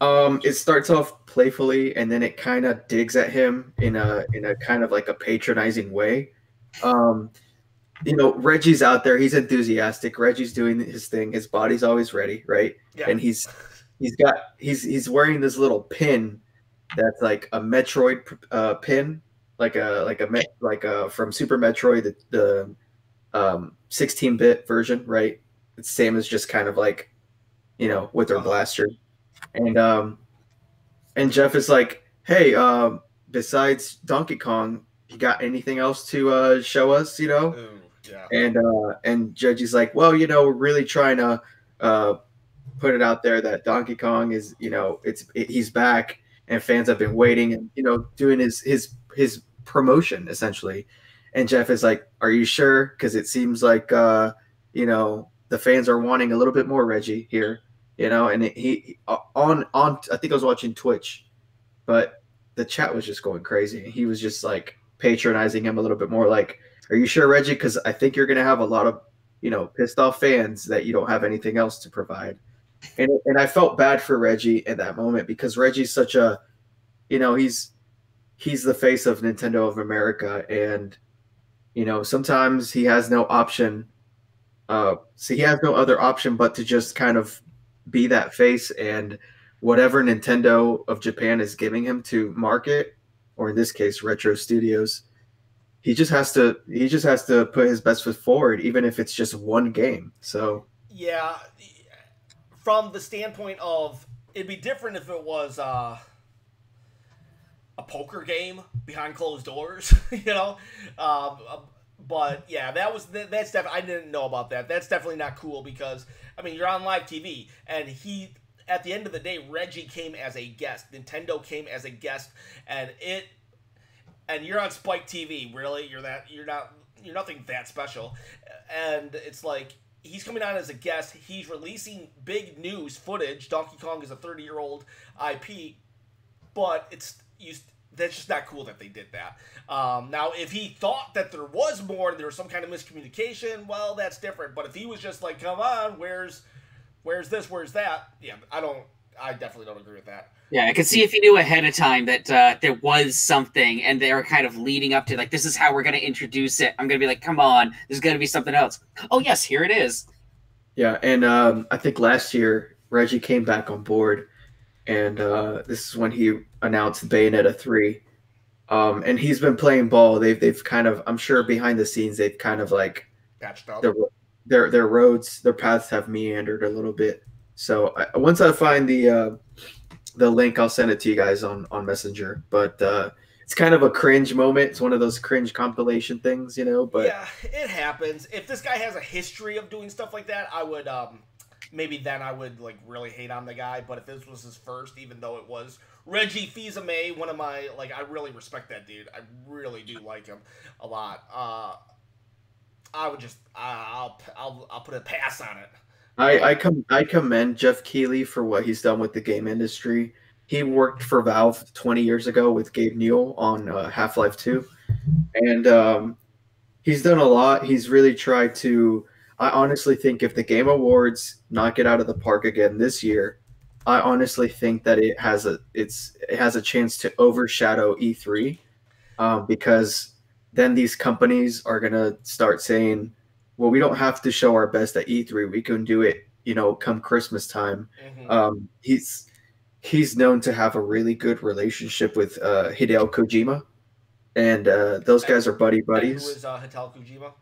It starts off playfully and then it kind of digs at him in a kind of like a patronizing way. You know, Reggie's out there, he's enthusiastic, Reggie's doing his thing, his body's always ready, right? Yeah. And he's wearing this little pin that's like a Metroid pin, like a from Super Metroid, the 16-bit version, right? It's same as just kind of like, you know, with their blaster. And Jeff is like, hey, besides Donkey Kong, you got anything else to show us, you know? Ooh, yeah. And Reggie's like, well, you know, we're really trying to put it out there that Donkey Kong is, you know, he's back and fans have been waiting and, you know, doing his promotion essentially. And Jeff is like, are you sure? Because it seems like, you know, the fans are wanting a little bit more Reggie here, you know. And he on I think I was watching Twitch, but the chat was just going crazy. He was just like patronizing him a little bit more, like, are you sure, Reggie? Because I think you're going to have a lot of, you know, pissed off fans that you don't have anything else to provide. And I felt bad for Reggie in that moment because Reggie's such a, you know, he's the face of Nintendo of America, and you know, sometimes he has no option. So he has no other option but to just kind of be that face, and whatever Nintendo of Japan is giving him to market, or in this case, Retro Studios, he just has to put his best foot forward, even if it's just one game. So yeah, from the standpoint of, it'd be different if it was a poker game behind closed doors, you know. But yeah, that's definitely, I didn't know about that. That's definitely not cool because, I mean, you're on live TV, and at the end of the day, Reggie came as a guest. Nintendo came as a guest, and you're on Spike TV. Really, you're nothing that special, and it's like he's coming on as a guest. He's releasing big news footage. Donkey Kong is a 30-year-old IP, but that's just not cool that they did that. Now, if he thought that there was more and there was some kind of miscommunication, well, that's different. But if he was just like, come on, where's this, where's that? Yeah, I definitely don't agree with that. Yeah, I could see if he knew ahead of time that there was something and they were kind of leading up to, like, this is how we're going to introduce it. I'm going to be like, come on, there's going to be something else. Oh, yes, here it is. Yeah, and I think last year, Reggie came back on board, and this is when he announced Bayonetta 3. And he's been playing ball. They've kind of, I'm sure behind the scenes, they've kind of like patched up. Their paths have meandered a little bit. So once I find the link, I'll send it to you guys on Messenger. But it's kind of a cringe moment. It's one of those cringe compilation things, you know. But Yeah, it happens. If this guy has a history of doing stuff like that, I would maybe then I would like really hate on the guy. But if this was his first, even though it was Reggie Fils-Aimé, one of my like, I really respect that dude. I really do like him a lot. I would just I'll put a pass on it. I commend Jeff Keighley for what he's done with the game industry. He worked for Valve 20 years ago with Gabe Newell on Half-Life 2, and he's done a lot. He's really tried to. I honestly think if the Game Awards knock it out of the park again this year, I honestly think that it has a chance to overshadow E3, because then these companies are gonna start saying, "Well, we don't have to show our best at E3. We can do it, you know, come Christmas time." Mm-hmm. He's known to have a really good relationship with Hideo Kojima, and those guys are buddy And who buddies. is Hideo Kojima?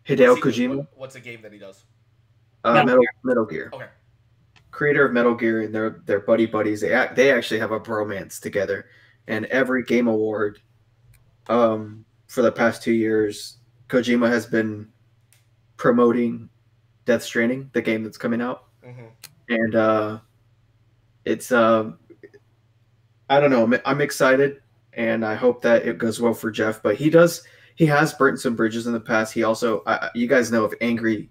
Hideo Kojima, What's a game that he does? Metal Gear, Okay. creator of Metal Gear, and they're buddy buddies. They actually have a bromance together, and every Game Award, for the past 2 years, Kojima has been promoting Death Stranding, the game that's coming out, Mm-hmm. and it's I don't know. I'm excited, and I hope that it goes well for Jeff. But he has burnt some bridges in the past. He also, you guys know of Angry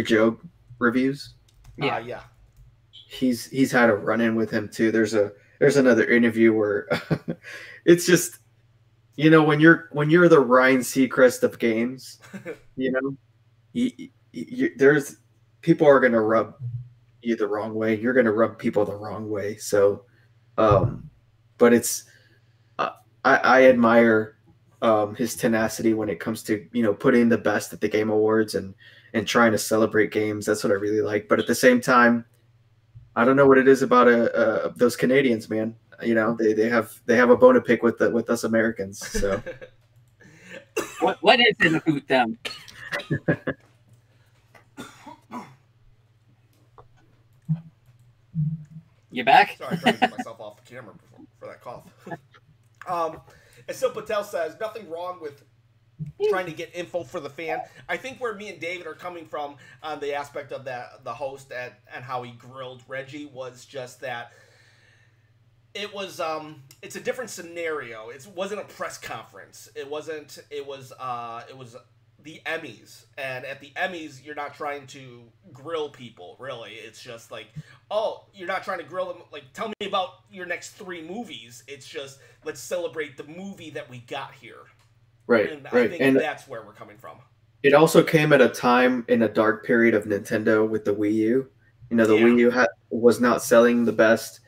Joe reviews. Yeah. Yeah. He's had a run in with him too. There's another interview where it's just, you know, when you're the Ryan Seacrest of games, you know, there's people are gonna rub you the wrong way. You're gonna rub people the wrong way. So, but it's I admire his tenacity when it comes to, you know, putting the best at the Game Awards and trying to celebrate games. That's what I really like. But at the same time, I don't know what it is about those Canadians, man. You know, they have a bone to pick with us Americans. So What is it about them? You back? Sorry, I tried to get myself off the camera for that cough. And so Patel says, nothing wrong with trying to get info for the fan. I think where me and David are coming from on the aspect of the host and how he grilled Reggie was just that it was it's a different scenario. It wasn't a press conference. It was the Emmys, and at the Emmys you're not trying to grill people, really. It's just like, oh, you're not trying to grill them like, tell me about your next 3 movies. It's just, let's celebrate the movie that we got here. right, And right. I think And that's where we're coming from. it also came at a time in a dark period of Nintendo with the Wii U. You know, the Yeah. Wii U was not selling the best,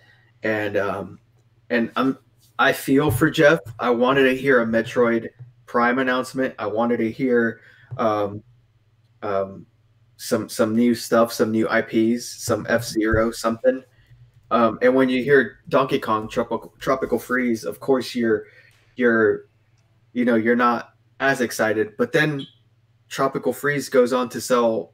and I feel for Jeff. I wanted to hear a Metroid Prime announcement. I wanted to hear some new stuff, some new IPs, some F-Zero, something. And when you hear Donkey Kong Tropical Freeze, of course you're not as excited. But then Tropical Freeze goes on to sell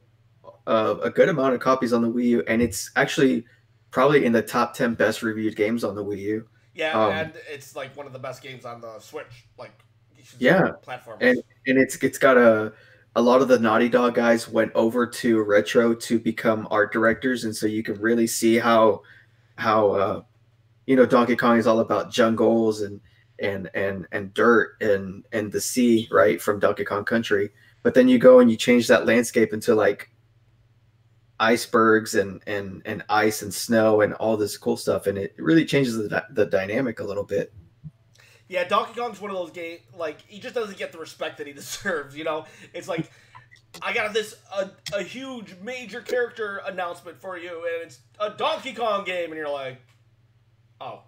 a good amount of copies on the Wii U, and it's actually probably in the top 10 best reviewed games on the Wii U. Yeah, and it's like one of the best games on the Switch, like, Yeah, platform. and it's got a lot of the Naughty Dog guys went over to Retro to become art directors, and so you can really see how you know, Donkey Kong is all about jungles and dirt and the sea, right, from Donkey Kong Country. But then you go and you change that landscape into like icebergs and ice and snow and all this cool stuff, and it really changes the dynamic a little bit. Yeah, Donkey Kong's one of those games, like, he just doesn't get the respect that he deserves, you know? It's like, I got a huge major character announcement for you, and it's a Donkey Kong game, and you're like, oh.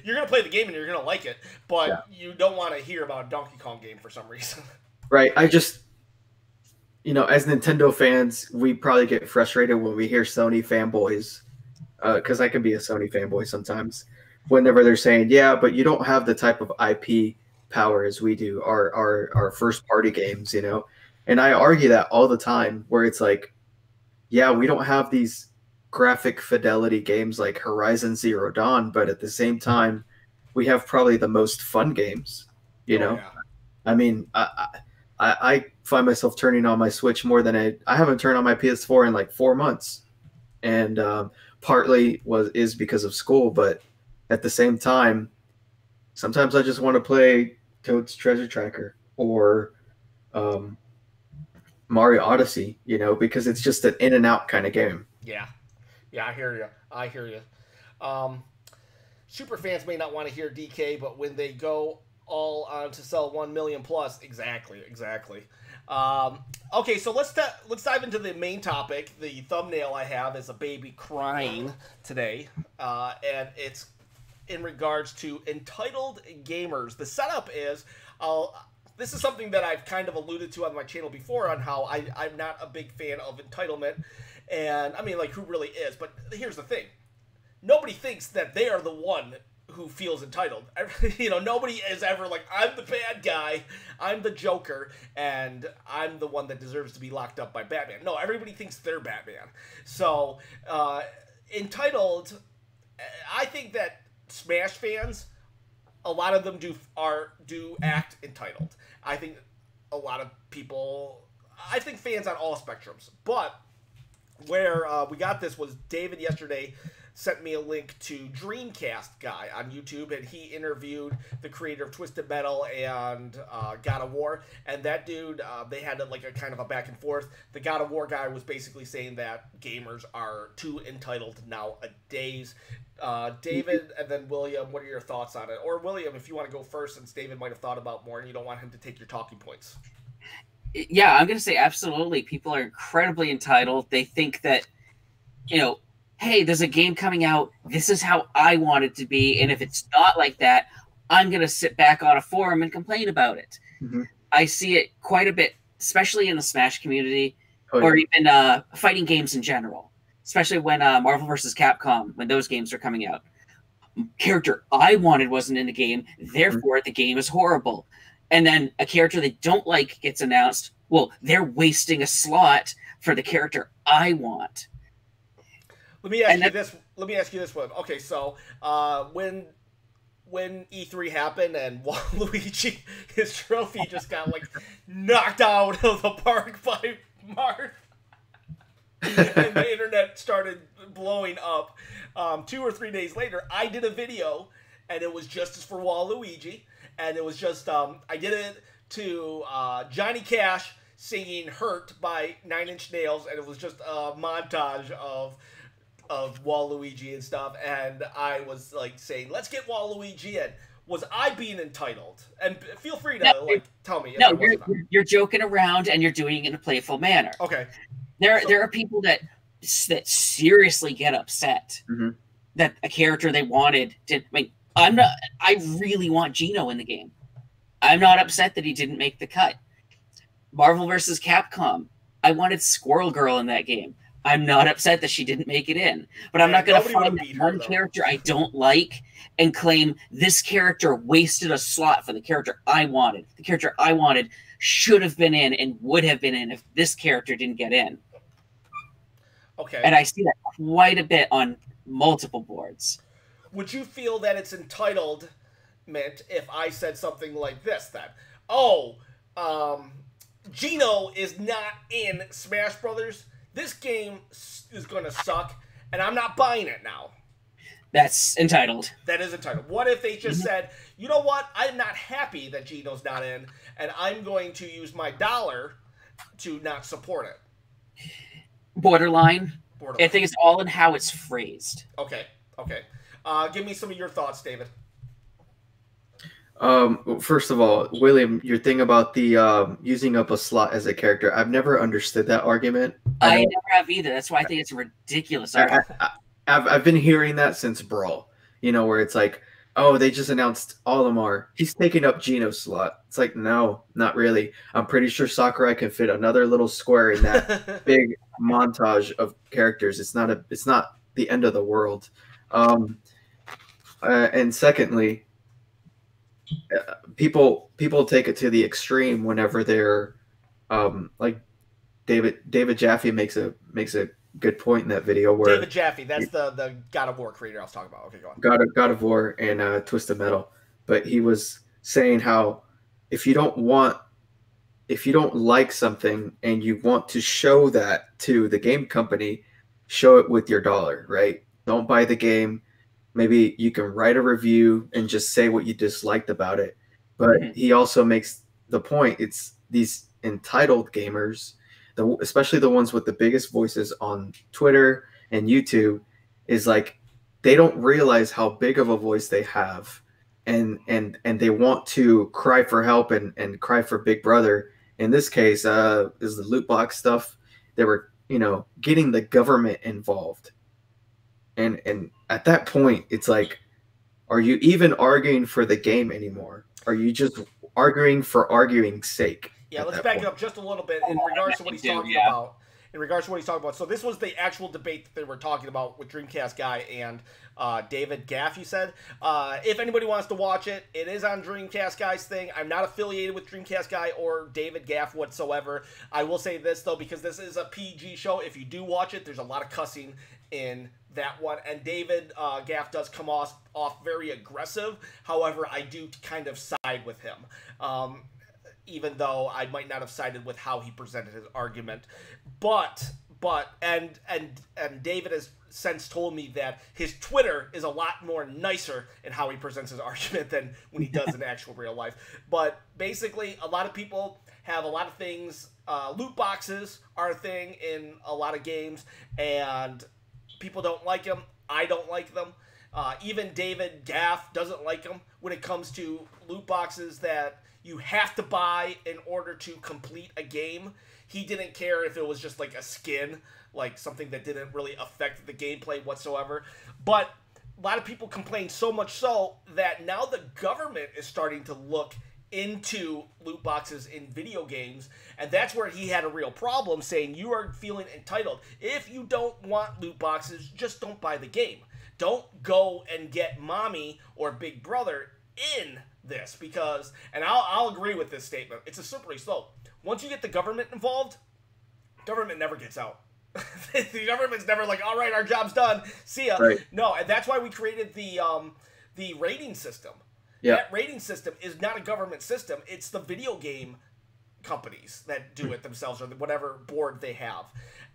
You're going to play the game and you're going to like it, but you don't want to hear about a Donkey Kong game for some reason. Right. I just, you know, as Nintendo fans, we probably get frustrated when we hear Sony fanboys, because I can be a Sony fanboy sometimes, whenever they're saying, yeah, but you don't have the type of IP power as we do, our first party games, you know? And I argue that all the time, where it's like, yeah, we don't have these graphic fidelity games like Horizon Zero Dawn, but at the same time, we have probably the most fun games. You Oh know, yeah. I mean, I find myself turning on my Switch more than I haven't turned on my PS4 in like 4 months, and partly is because of school, but at the same time, sometimes I just want to play Toad's Treasure Tracker or um, Mario Odyssey, you know, because it's just an in and out kind of game. Yeah. Yeah, I hear you. I hear you. Um, super fans may not want to hear DK, but when they go all on to sell 1 million plus, exactly, exactly. Okay, so let's dive into the main topic. The thumbnail I have is a baby crying today, and it's in regards to entitled gamers. The setup is, this is something that I've kind of alluded to on my channel before on how I'm not a big fan of entitlement. And I mean, like, who really is? But here's the thing. Nobody thinks that they are the one who feels entitled. You know, nobody is ever like, I'm the bad guy, I'm the Joker, and I'm the one that deserves to be locked up by Batman. No, everybody thinks they're Batman. So, entitled, I think that Smash fans, a lot of them do act entitled. I think a lot of people, I think fans on all spectrums, but where we got this was David yesterday sent me a link to Dreamcast guy on YouTube, and he interviewed the creator of Twisted Metal and God of War, and that dude, they had like a kind of a back and forth. The God of War guy was basically saying that gamers are too entitled nowadays. David and then William, what are your thoughts on it? Or William, if you want to go first, since David might have thought about more and you don't want him to take your talking points. Yeah, I'm going to say absolutely. People are incredibly entitled. They think that, you know, hey, there's a game coming out. This is how I want it to be. And if it's not like that, I'm going to sit back on a forum and complain about it. Mm-hmm. I see it quite a bit, especially in the Smash community, Oh, or yeah. even fighting games in general, especially when Marvel vs. Capcom, when those games are coming out. Character I wanted wasn't in the game, therefore the game is horrible. And then a character they don't like gets announced. Well, they're wasting a slot for the character I want. Let me ask you this. Let me ask you this one. Okay, so when E3 happened and Waluigi, his trophy just got like knocked out of the park by Marth, and the internet started blowing up. 2 or 3 days later, I did a video, and it was Justice for Waluigi, and it was just I did it to Johnny Cash singing "Hurt" by Nine Inch Nails, and it was just a montage of Waluigi and stuff, and I was like saying, "Let's get Waluigi in." Was I being entitled? And feel free to tell me. No, you're joking around and you're doing it in a playful manner. Okay. There are people that seriously get upset that a character they wanted didn't. I mean, I really want Gino in the game. I'm not upset that he didn't make the cut. Marvel vs. Capcom. I wanted Squirrel Girl in that game. I'm not upset that she didn't make it in. But I'm not going to find one character I don't like and claim this character wasted a slot for the character I wanted. The character I wanted should have been in and would have been in if this character didn't get in. Okay. And I see that quite a bit on multiple boards. Would you feel that it's entitlement if I said something like this then? Oh, Gino is not in Smash Brothers. This game is going to suck, and I'm not buying it now. That's entitled. That is entitled. What if they just said, you know what? I'm not happy that Gino's not in, and I'm going to use my dollar to not support it. Borderline. I think it's all in how it's phrased. Okay. Okay. Give me some of your thoughts, David. First of all, William, your thing about the using up a slot as a character, I've never understood that argument. I never have either. That's why I think it's a ridiculous argument. I've been hearing that since Brawl, you know, where it's like, oh, they just announced Olimar. He's taking up Gino's slot. It's like, no, not really. I'm pretty sure Sakurai can fit another little square in that big montage of characters. It's not the end of the world. And secondly, people take it to the extreme whenever they're like David Jaffe makes a good point in that video where David Jaffe, that's the God of War creator I was talking about. Okay, go on. God of War and Twisted Metal, but he was saying how if you don't like something and you want to show that to the game company, show it with your dollar, right? Don't buy the game. Maybe you can write a review and just say what you disliked about it. But he also makes the point, it's these entitled gamers, especially the ones with the biggest voices on Twitter and YouTube, is like they don't realize how big of a voice they have, and they want to cry for help and cry for Big Brother. In this case, is the loot box stuff. They were, getting the government involved, and at that point, it's like, are you even arguing for the game anymore? Are you just arguing for arguing's sake? Yeah, let's back it up just a little bit in regards to what he's talking about. In regards to what he's talking about. So this was the actual debate that they were talking about with Dreamcast Guy and David Gaff, you said. If anybody wants to watch it, it is on Dreamcast Guy's thing. I'm not affiliated with Dreamcast Guy or David Gaff whatsoever. I will say this, though, because this is a PG show. If you do watch it, there's a lot of cussing in that one. And David Gaff does come off very aggressive. However, I do kind of side with him. Even though I might not have sided with how he presented his argument. And David has since told me that his Twitter is a lot more nicer in how he presents his argument than when he does in actual real life. But basically, a lot of people have a lot of things. Loot boxes are a thing in a lot of games, and people don't like them. I don't like them. Even David Gaff doesn't like them when it comes to loot boxes that you have to buy in order to complete a game. He didn't care if it was just like a skin, like something that didn't really affect the gameplay whatsoever. But a lot of people complain so much so that now the government is starting to look into loot boxes in video games, and that's where he had a real problem, saying you are feeling entitled. If you don't want loot boxes, just don't buy the game. Don't go and get mommy or Big Brother in this, because, and I'll agree with this statement, it's a slippery slope. Once you get the government involved, government never gets out. The government's never like, all right, our job's done, see ya. Right. No, and that's why we created the rating system. Yeah. That rating system is not a government system. It's the video game companies that do it themselves, or whatever board they have.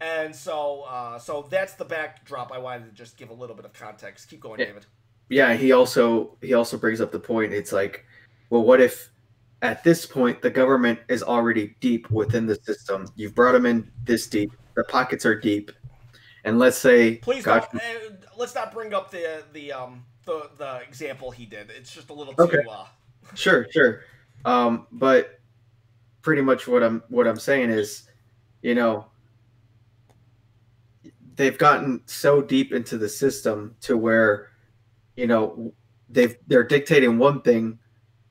And so that's the backdrop. I wanted to just give a little bit of context. Keep going, David. Yeah, he also brings up the point. It's like, well, what if at this point the government is already deep within the system? You've brought them in this deep. The pockets are deep, and let's say, please don't, let's not bring up the example he did. It's just a little too. Okay. Sure. But pretty much what I'm saying is, they've gotten so deep into the system to where, they're dictating one thing.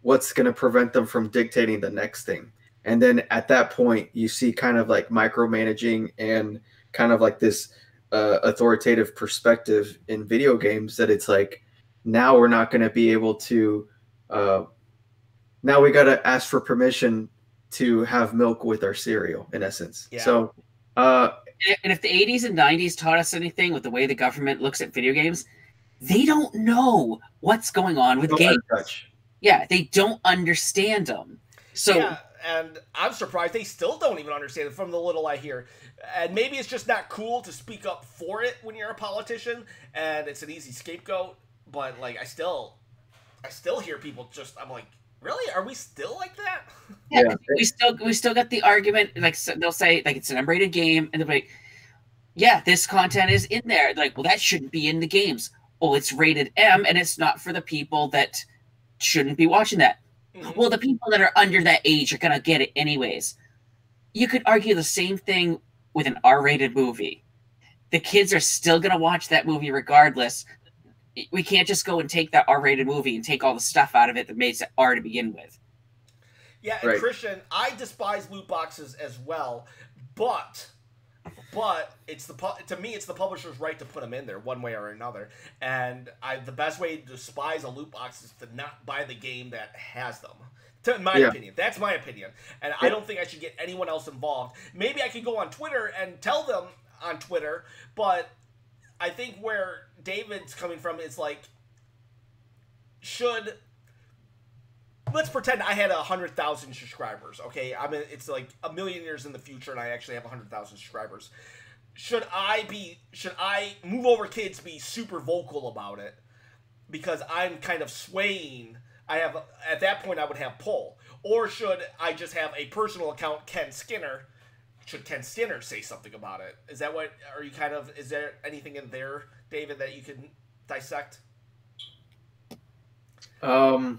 What's going to prevent them from dictating the next thing? And then at that point, you see kind of like micromanaging and kind of like this authoritative perspective in video games, that it's like, now we're not going to be able to, now we got to ask for permission to have milk with our cereal, in essence. Yeah. So, and if the 80s and 90s taught us anything with the way the government looks at video games, they don't know what's going on with games. Yeah, they don't understand them. So, yeah, and I'm surprised they still don't even understand it from the little I hear. And maybe it's just not cool to speak up for it when you're a politician, and it's an easy scapegoat. But like, I still hear people just, I'm like, really? Are we still like that? Yeah, we still got the argument. Like, so they'll say like it's an M-rated game, and they'll be like, yeah, this content is in there. Like, well, that shouldn't be in the games. Oh, it's rated M, and it's not for the people that shouldn't be watching that. Mm-hmm. Well, the people that are under that age are gonna get it anyways. You could argue the same thing with an R-rated movie. The kids are still gonna watch that movie regardless. We can't just go and take that R-rated movie and take all the stuff out of it that makes it R to begin with. Yeah, and right. Christian, I despise loot boxes as well, but it's to me it's the publisher's right to put them in there one way or another. And the best way to despise a loot box is to not buy the game that has them. In my opinion, that's my opinion, and I don't think I should get anyone else involved. Maybe I could go on Twitter and tell them on Twitter, but I think where David's coming from is like, should let's pretend I had 100,000 subscribers. Okay, I mean it's like a million years in the future, and I actually have 100,000 subscribers. Should I move over kids be super vocal about it because I'm kind of swaying? I have at that point I would have pull, or should I just have a personal account, Ken Skinner? Should Ken Skinner say something about it? Is that what? Are you kind of? Is there anything in there, David, that you can dissect? I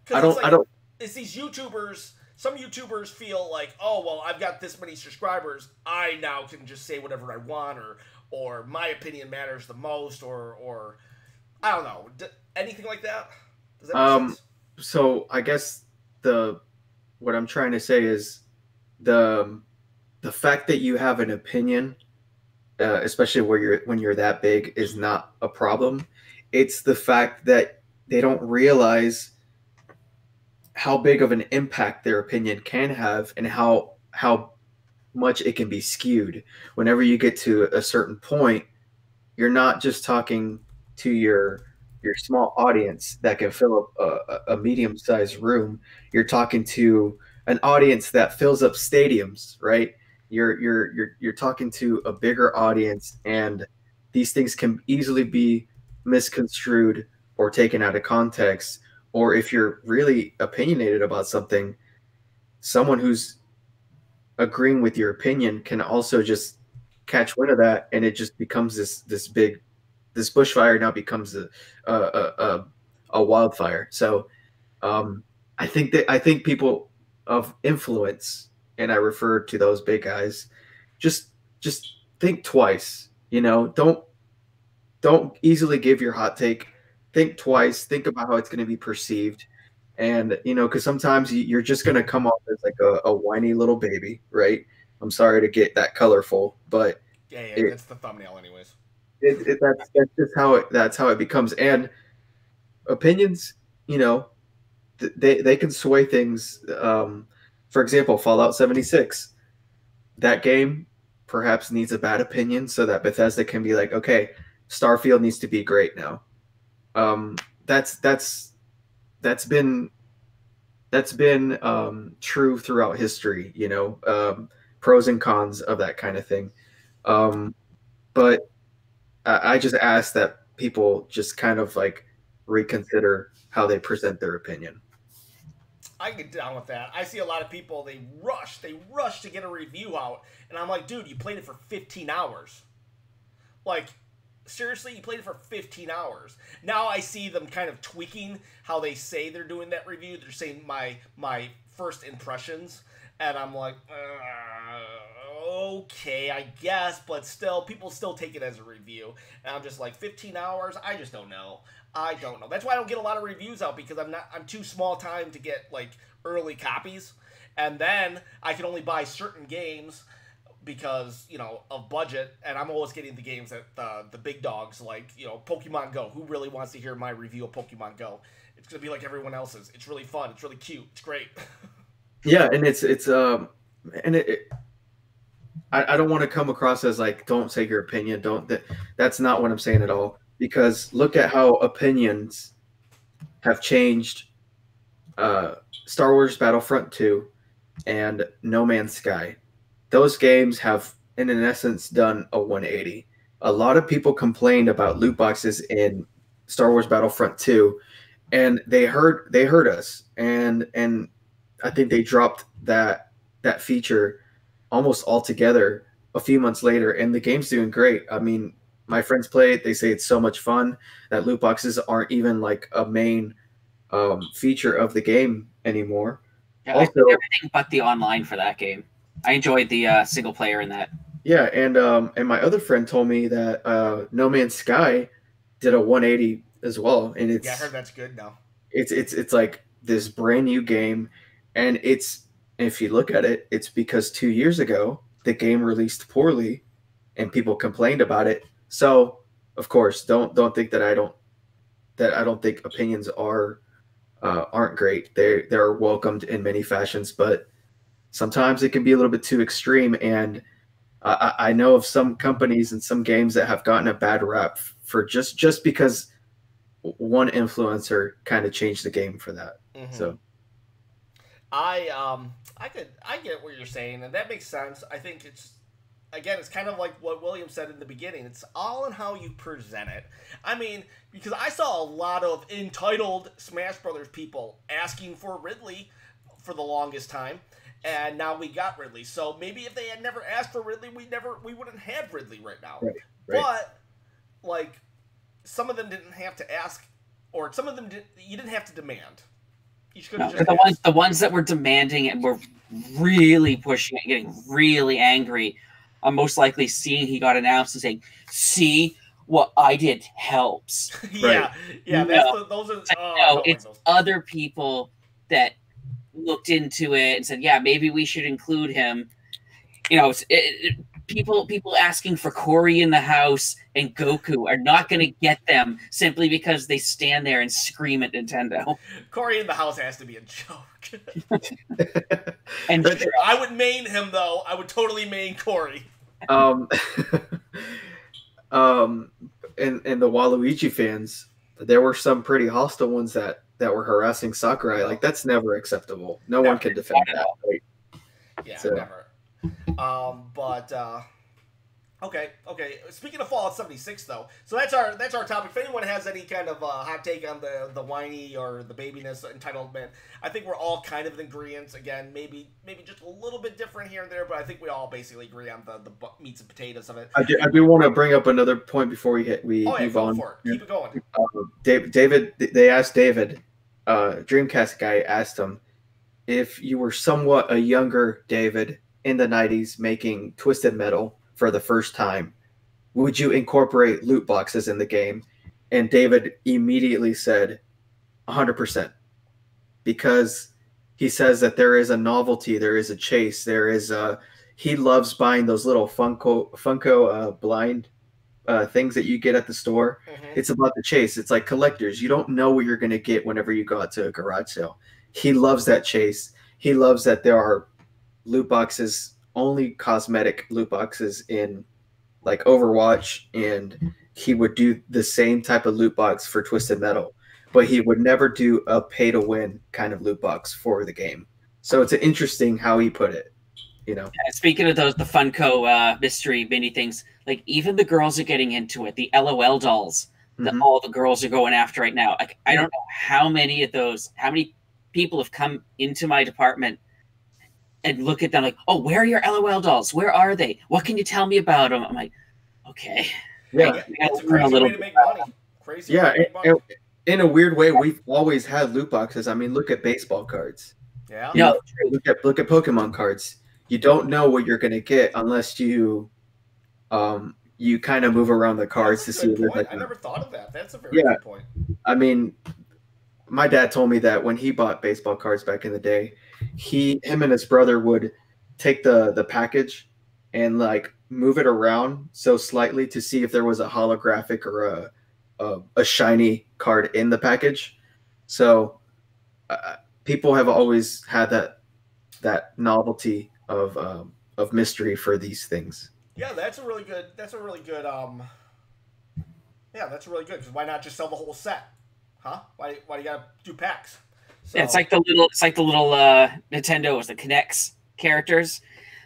Because don't. I don't. it's these YouTubers. Some YouTubers feel like, oh well, I've got this many subscribers. I now can just say whatever I want, or my opinion matters the most, or I don't know, anything like that. Does that make sense? So I guess what I'm trying to say is the fact that you have an opinion, especially when you're that big, is not a problem. It's the fact that they don't realize how big of an impact their opinion can have and how much it can be skewed. Whenever you get to a certain point, you're not just talking to your small audience that can fill up a medium-sized room. You're talking to an audience that fills up stadiums, right? You're talking to a bigger audience, and these things can easily be misconstrued or taken out of context. Or if you're really opinionated about something, someone who's agreeing with your opinion can also just catch wind of that, and it just becomes this bushfire now becomes a wildfire. So I think people of influence, and I refer to those big guys, just think twice. Don't easily give your hot take. Think twice. Think about how it's going to be perceived, and because sometimes you're just going to come off as like a whiny little baby, right? I'm sorry to get that colorful, but Yeah, that's the thumbnail, anyways. That's just how it becomes. And opinions, they can sway things. For example, Fallout 76, that game perhaps needs a bad opinion so that Bethesda can be like, okay, Starfield needs to be great now. That's been true throughout history, pros and cons of that kind of thing. But I just ask that people just kind of like reconsider how they present their opinion. I get down with that. I see a lot of people, they rush to get a review out, and I'm like, dude, you played it for 15 hours. Like, seriously, you played it for 15 hours. Now I see them kind of tweaking how they say they're doing that review. They're saying my first impressions, and I'm like, okay, I guess, but still, people still take it as a review. And I'm just like, 15 hours? I just don't know. I don't know. That's why I don't get a lot of reviews out, because I'm too small time to get like early copies, and then I can only buy certain games because of budget, and I'm always getting the games that the big dogs like Pokemon Go. Who really wants to hear my review of Pokemon Go? It's gonna be like everyone else's. It's really fun. It's really cute. It's great. Yeah, and I don't want to come across as like, don't say your opinion. That's not what I'm saying at all. Because look at how opinions have changed. Star Wars Battlefront 2 and No Man's Sky. Those games have, in essence, done a 180. A lot of people complained about loot boxes in Star Wars Battlefront 2, and they heard us, and I think they dropped that feature almost altogether a few months later, and the game's doing great. I mean, my friends play it. They say it's so much fun that loot boxes aren't even like a main feature of the game anymore. Yeah, also, I did everything but the online for that game. I enjoyed the single player in that. Yeah, and my other friend told me that No Man's Sky did a 180 as well, and I heard that's good now. It's like this brand new game, and if you look at it, it's because 2 years ago the game released poorly, and people complained about it. So of course, don't think that I don't think opinions aren't great. They're welcomed in many fashions, but sometimes it can be a little bit too extreme. And I know of some companies and some games that have gotten a bad rap for just because one influencer kind of changed the game for that. So I get what you're saying, and that makes sense. I think it's kind of like what William said in the beginning. It's all in how you present it. I mean, because I saw a lot of entitled Smash Brothers people asking for Ridley for the longest time, and now we got Ridley. So maybe if they had never asked for Ridley, we wouldn't have Ridley right now. Right. But like, some of them didn't have to ask, or some of them you didn't have to demand. The ones that were demanding and were really pushing it, getting really angry, I'm most likely seeing he got announced and saying, "See, what I did helps." Yeah. Those are. It's other people that looked into it and said, "Yeah, maybe we should include him." People asking for Corey in the house and Goku are not going to get them simply because they stand there and scream at Nintendo. Corey in the house has to be a joke. And I would main him though. I would totally main Corey. And the Waluigi fans, there were some pretty hostile ones that were harassing Sakurai. Like, that's never acceptable. No one can defend that. Right? Yeah, never. Okay. Speaking of Fallout 76, though, so that's our topic. If anyone has any kind of hot take on the whiny or the babiness entitlement, I think we're all kind of in agreement. Again, maybe just a little bit different here and there, but I think we all basically agree on the meats and potatoes of it. I do want to bring up another point before we move on. For it. Keep it going. David, they asked David, Dreamcast guy asked him, if you were somewhat a younger David in the 90s making Twisted Metal for the first time, would you incorporate loot boxes in the game? And David immediately said 100%, because he says that there is a novelty, there is a chase, he loves buying those little Funko blind things that you get at the store. It's about the chase. It's like collectors. You don't know what you're going to get whenever you go out to a garage sale. He loves that chase. He loves that there are loot boxes, only cosmetic loot boxes in like Overwatch, and he would do the same type of loot box for Twisted Metal, but he would never do a pay to win kind of loot box for the game. So it's interesting how he put it, Speaking of those, the Funko mystery mini things, like even the girls are getting into it. The LOL dolls that all the girls are going after right now. Like, I don't know how many people have come into my department and look at them like, "Oh, where are your LOL dolls? Where are they? What can you tell me about them?" I'm like, okay. Yeah, it's a crazy way to make money. Crazy. Yeah, in a weird way, we've always had loot boxes. I mean, look at baseball cards. Yeah. Look at Pokemon cards. You don't know what you're going to get unless you kind of move around the cards to see. I never thought of that. That's a very good point. I mean, my dad told me that when he bought baseball cards back in the day, him and his brother would take the package and like move it around so slightly to see if there was a holographic or a shiny card in the package. So people have always had that novelty of mystery for these things. Yeah, that's a really good. Yeah, that's really good. Because why not just sell the whole set? Huh? Why do you gotta do packs? So, yeah, it's like the little Nintendo, the Kinects characters.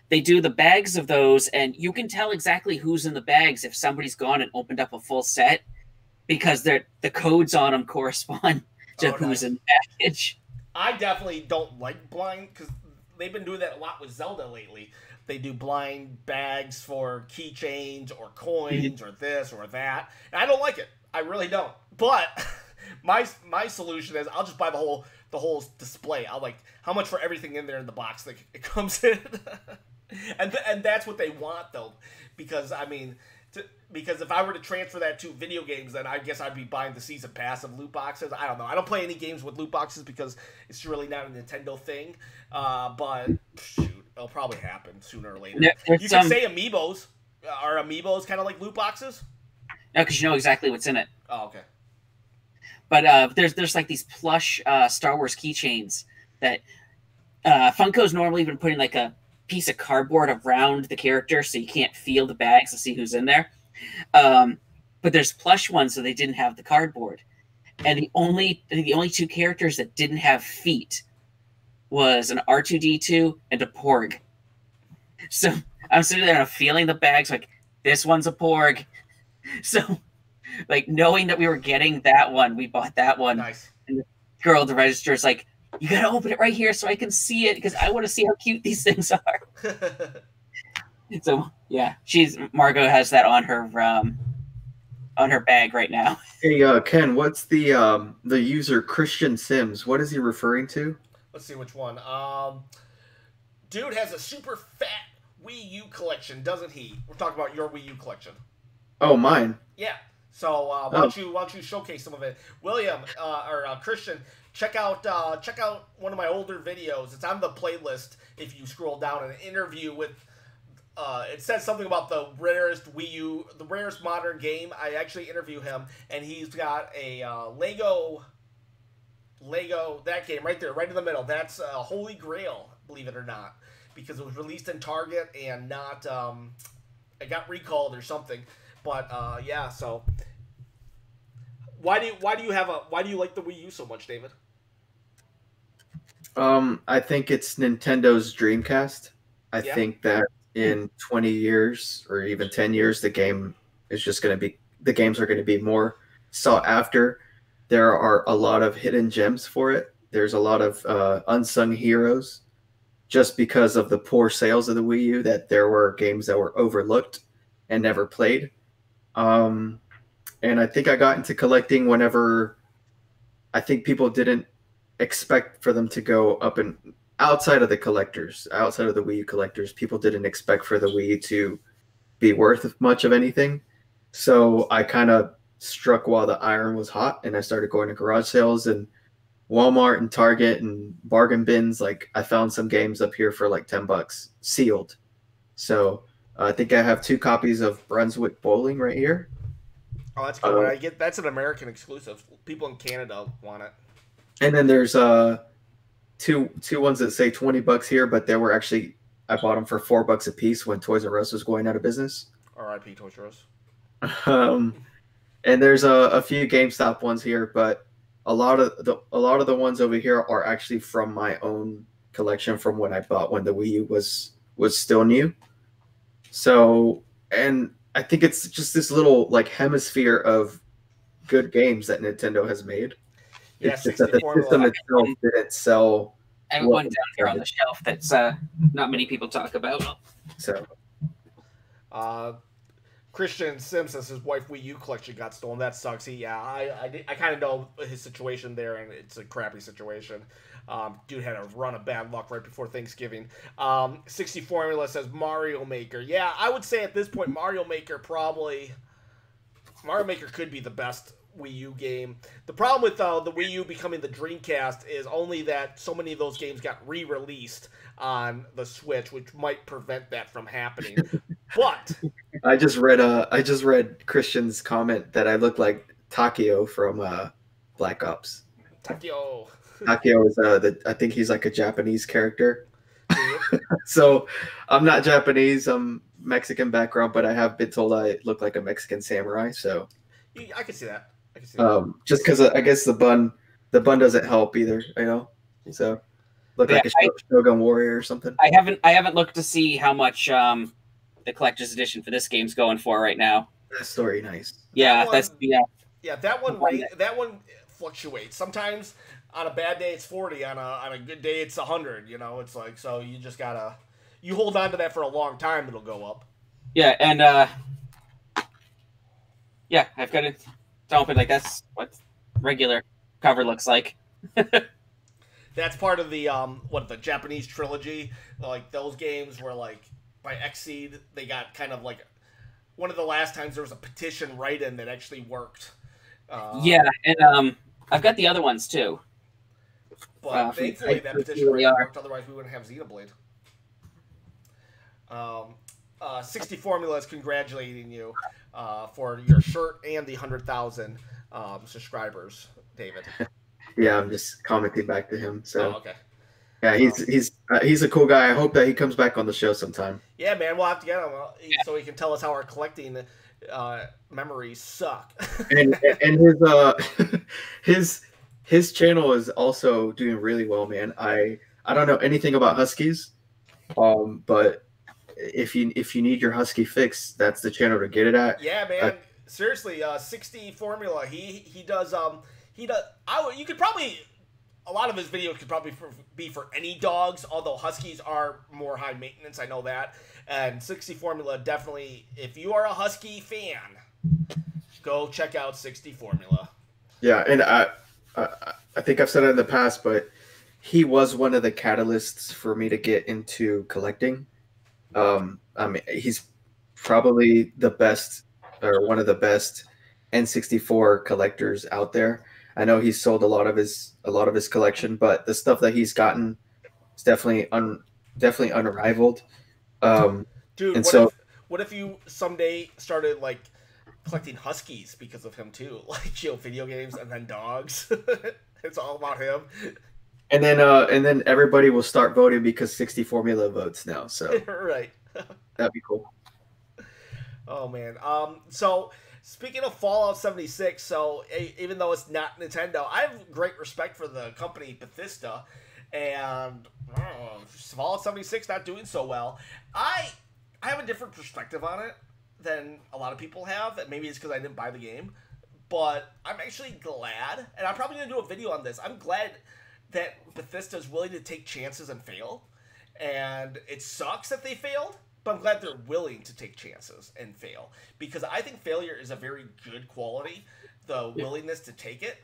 They do the bags of those, and you can tell exactly who's in the bags if somebody's gone and opened up a full set, because the codes on them correspond to who's in the package. I definitely don't like blind, because they've been doing that a lot with Zelda lately. They do blind bags for keychains or coins or this or that. And I don't like it. I really don't. But my solution is I'll just buy the whole display. I'll like how much for everything in there in the box that it comes in. and that's what they want though, because I mean, because if I were to transfer that to video games, then I guess I'd be buying the season pass of loot boxes. I don't know. I don't play any games with loot boxes because it's really not a Nintendo thing. But shoot, it'll probably happen sooner or later. You can say amiibos. Are amiibos kind of like loot boxes? No, because you know exactly what's in it. Oh, okay. But there's like these plush Star Wars keychains that Funko's normally been putting like a piece of cardboard around the character so you can't feel the bags to see who's in there. But there's plush ones, so they didn't have the cardboard. And the only two characters that didn't have feet was an R2D2 and a Porg. So I'm sitting there and I'm feeling the bags like, this one's a Porg. So, like, knowing that we were getting that one, we bought that one. Nice. And the girl at the register is like, you gotta open it right here so I can see it because I want to see how cute these things are. So yeah, Margot has that on her bag right now. Hey, Ken, what's the user Christian Sims? What is he referring to? Let's see which one. Dude has a super fat Wii U collection, doesn't he? We're talking about your Wii U collection. Oh, mine. Yeah. So why don't you showcase some of it, William or Christian? Check out one of my older videos. It's on the playlist if you scroll down. An interview with. It says something about the rarest Wii U, the rarest modern game. I actually interview him, and he's got a Lego, that game right there, right in the middle. That's Holy Grail, believe it or not, because it was released in Target and not, it got recalled or something. But yeah, so why do you like the Wii U so much, David? I think it's Nintendo's Dreamcast. I think that in 20 years or even 10 years, the games are going to be more sought after. There are a lot of hidden gems for it. There's a lot of unsung heroes just because of the poor sales of the Wii U, that there were games that were overlooked and never played. And I think I got into collecting whenever I think people didn't expect for them to go up and outside of the Wii U collectors, people didn't expect for the Wii U to be worth much of anything. So I kind of struck while the iron was hot, and I started going to garage sales and Walmart and Target and bargain bins. Like, I found some games up here for like $10 sealed. So I think I have 2 copies of Brunswick Bowling right here. Oh, that's good. That's an American exclusive. People in Canada want it. And then there's two ones that say $20 here, but they were actually, I bought them for $4 a piece when Toys R Us was going out of business. R.I.P. Toys R Us. And there's a few GameStop ones here, but a lot of the ones over here are actually from my own collection from when I bought when the Wii U was still new. So, and I think it's just this little like hemisphere of good games that Nintendo has made. Yeah, it's just that the system itself didn't sell. I have one down here on the shelf that's not many people talk about. So, Christian Sim says his wife Wii U collection got stolen. That sucks. I kind of know his situation there, and it's a crappy situation. Dude had a run of bad luck right before Thanksgiving. 60 Formula says Mario Maker. Yeah, I would say at this point Mario Maker could be the best Wii U game. The problem with the Wii U becoming the Dreamcast is only that so many of those games got re-released on the Switch, which might prevent that from happening. But I just read Christian's comment that I look like Takeo from Black Ops. Takeo is I think he's like a Japanese character. So I'm not Japanese. I'm Mexican background, but I have been told I look like a Mexican samurai. So I can see that. Just because I guess the bun doesn't help either, you know. So look like a Shogun warrior or something. I haven't looked to see how much the collector's edition for this game's going for right now. That story, nice. Yeah, that one fluctuates. Sometimes on a bad day it's 40, on a good day it's 100. You know, it's like, so you just gotta hold on to that for a long time. It'll go up. Yeah, and I've got it. Open, like that's what regular cover looks like. That's part of the the Japanese trilogy. Like those games were like by Xseed, they got kind of like one of the last times there was a petition write-in that actually worked. Yeah, and I've got the other ones too. But thankfully that petition write-in worked. Otherwise, we wouldn't have Xenoblade. 60 Formula is congratulating you for your shirt and the 100,000 subscribers, David. Yeah, I'm just commenting back to him. So okay. Yeah, he's a cool guy. I hope that he comes back on the show sometime. Yeah, man, we'll have to get him so he can tell us how our collecting memories suck. And his his channel is also doing really well, man. I don't know anything about huskies, but if you need your husky fix, that's the channel to get it at. Yeah, man. Seriously, 60 Formula. He does you could probably a lot of his videos could probably be for any dogs, although huskies are more high maintenance. I know that. And 60 Formula definitely. If you are a husky fan, go check out 60 Formula. Yeah, and I think I've said it in the past, but he was one of the catalysts for me to get into collecting. I mean, he's probably the best or one of the best N64 collectors out there. I know he's sold a lot of his collection, but the stuff that he's gotten is definitely unrivaled. Dude, and so what if you someday started like collecting huskies because of him too? Like, video games and then dogs. It's all about him. and then everybody will start voting because 60 Formula votes now. So right. that'd be cool. Oh man. So speaking of Fallout 76, so even though it's not Nintendo, I have great respect for the company Bethesda, and Fallout 76 not doing so well. I have a different perspective on it than a lot of people have, and maybe it's because I didn't buy the game, but I'm actually glad, and I'm probably going to do a video on this, I'm glad that Bethesda is willing to take chances and fail, and it sucks that they failed, but I'm glad they're willing to take chances and fail, because I think failure is a very good quality, the willingness to take it.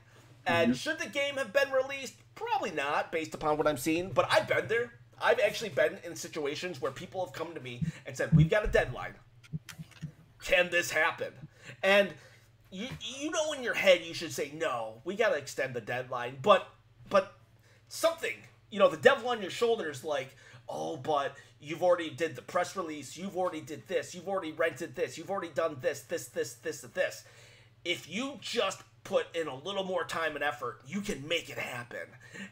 And should the game have been released? Probably not, based upon what I'm seeing, but I've been there. I've actually been in situations where people have come to me and said, we've got a deadline. Can this happen? And you know in your head you should say, no, we got to extend the deadline, but something, the devil on your shoulder is like, oh, but you've already did the press release, you've already did this, you've already rented this, you've already done this. If you just put in a little more time and effort, you can make it happen.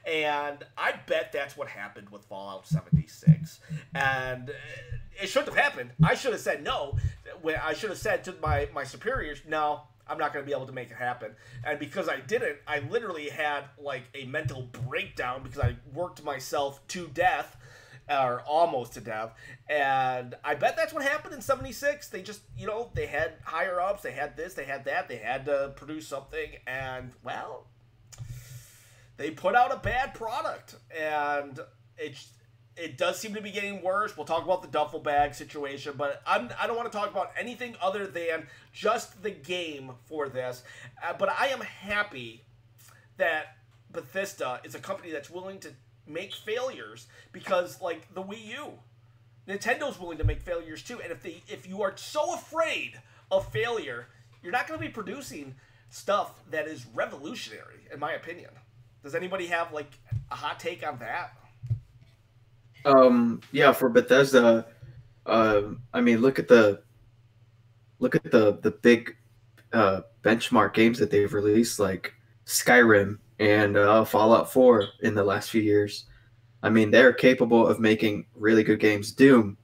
And I bet that's what happened with Fallout 76. And it shouldn't have happened. I should have said no. I should have said to my superiors, no, I'm not going to be able to make it happen. And because I didn't, I literally had like a mental breakdown because I worked myself to death. Or almost to death, and I bet that's what happened in 76. They just, they had higher ups, they had this, they had that, they had to produce something, and well, they put out a bad product, and it does seem to be getting worse. We'll talk about the duffel bag situation, but I don't want to talk about anything other than just the game for this. But I am happy that Bethesda is a company that's willing to make failures, because like the Wii U, Nintendo's willing to make failures too. And if you are so afraid of failure, you're not going to be producing stuff that is revolutionary, in my opinion. Does anybody have like a hot take on that? Yeah, for Bethesda, I mean, look at the big benchmark games that they've released, like Skyrim and Fallout 4 in the last few years. I mean, they're capable of making really good games. Doom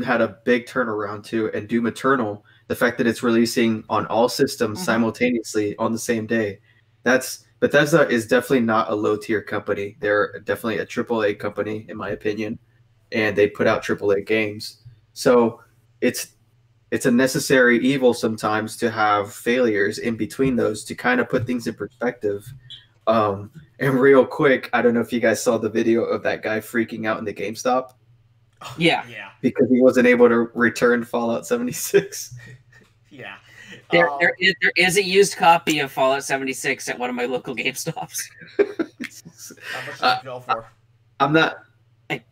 had a big turnaround too, and Doom Eternal, the fact that it's releasing on all systems simultaneously on the same day, Bethesda is definitely not a low tier company. They're definitely a AAA company, in my opinion, and they put out AAA games. So it's a necessary evil sometimes to have failures in between those to kind of put things in perspective. And real quick, I don't know if you guys saw the video of that guy freaking out in the GameStop. Yeah. Because he wasn't able to return Fallout 76. Yeah. There is a used copy of Fallout 76 at one of my local GameStops. How much did you go for? I'm not like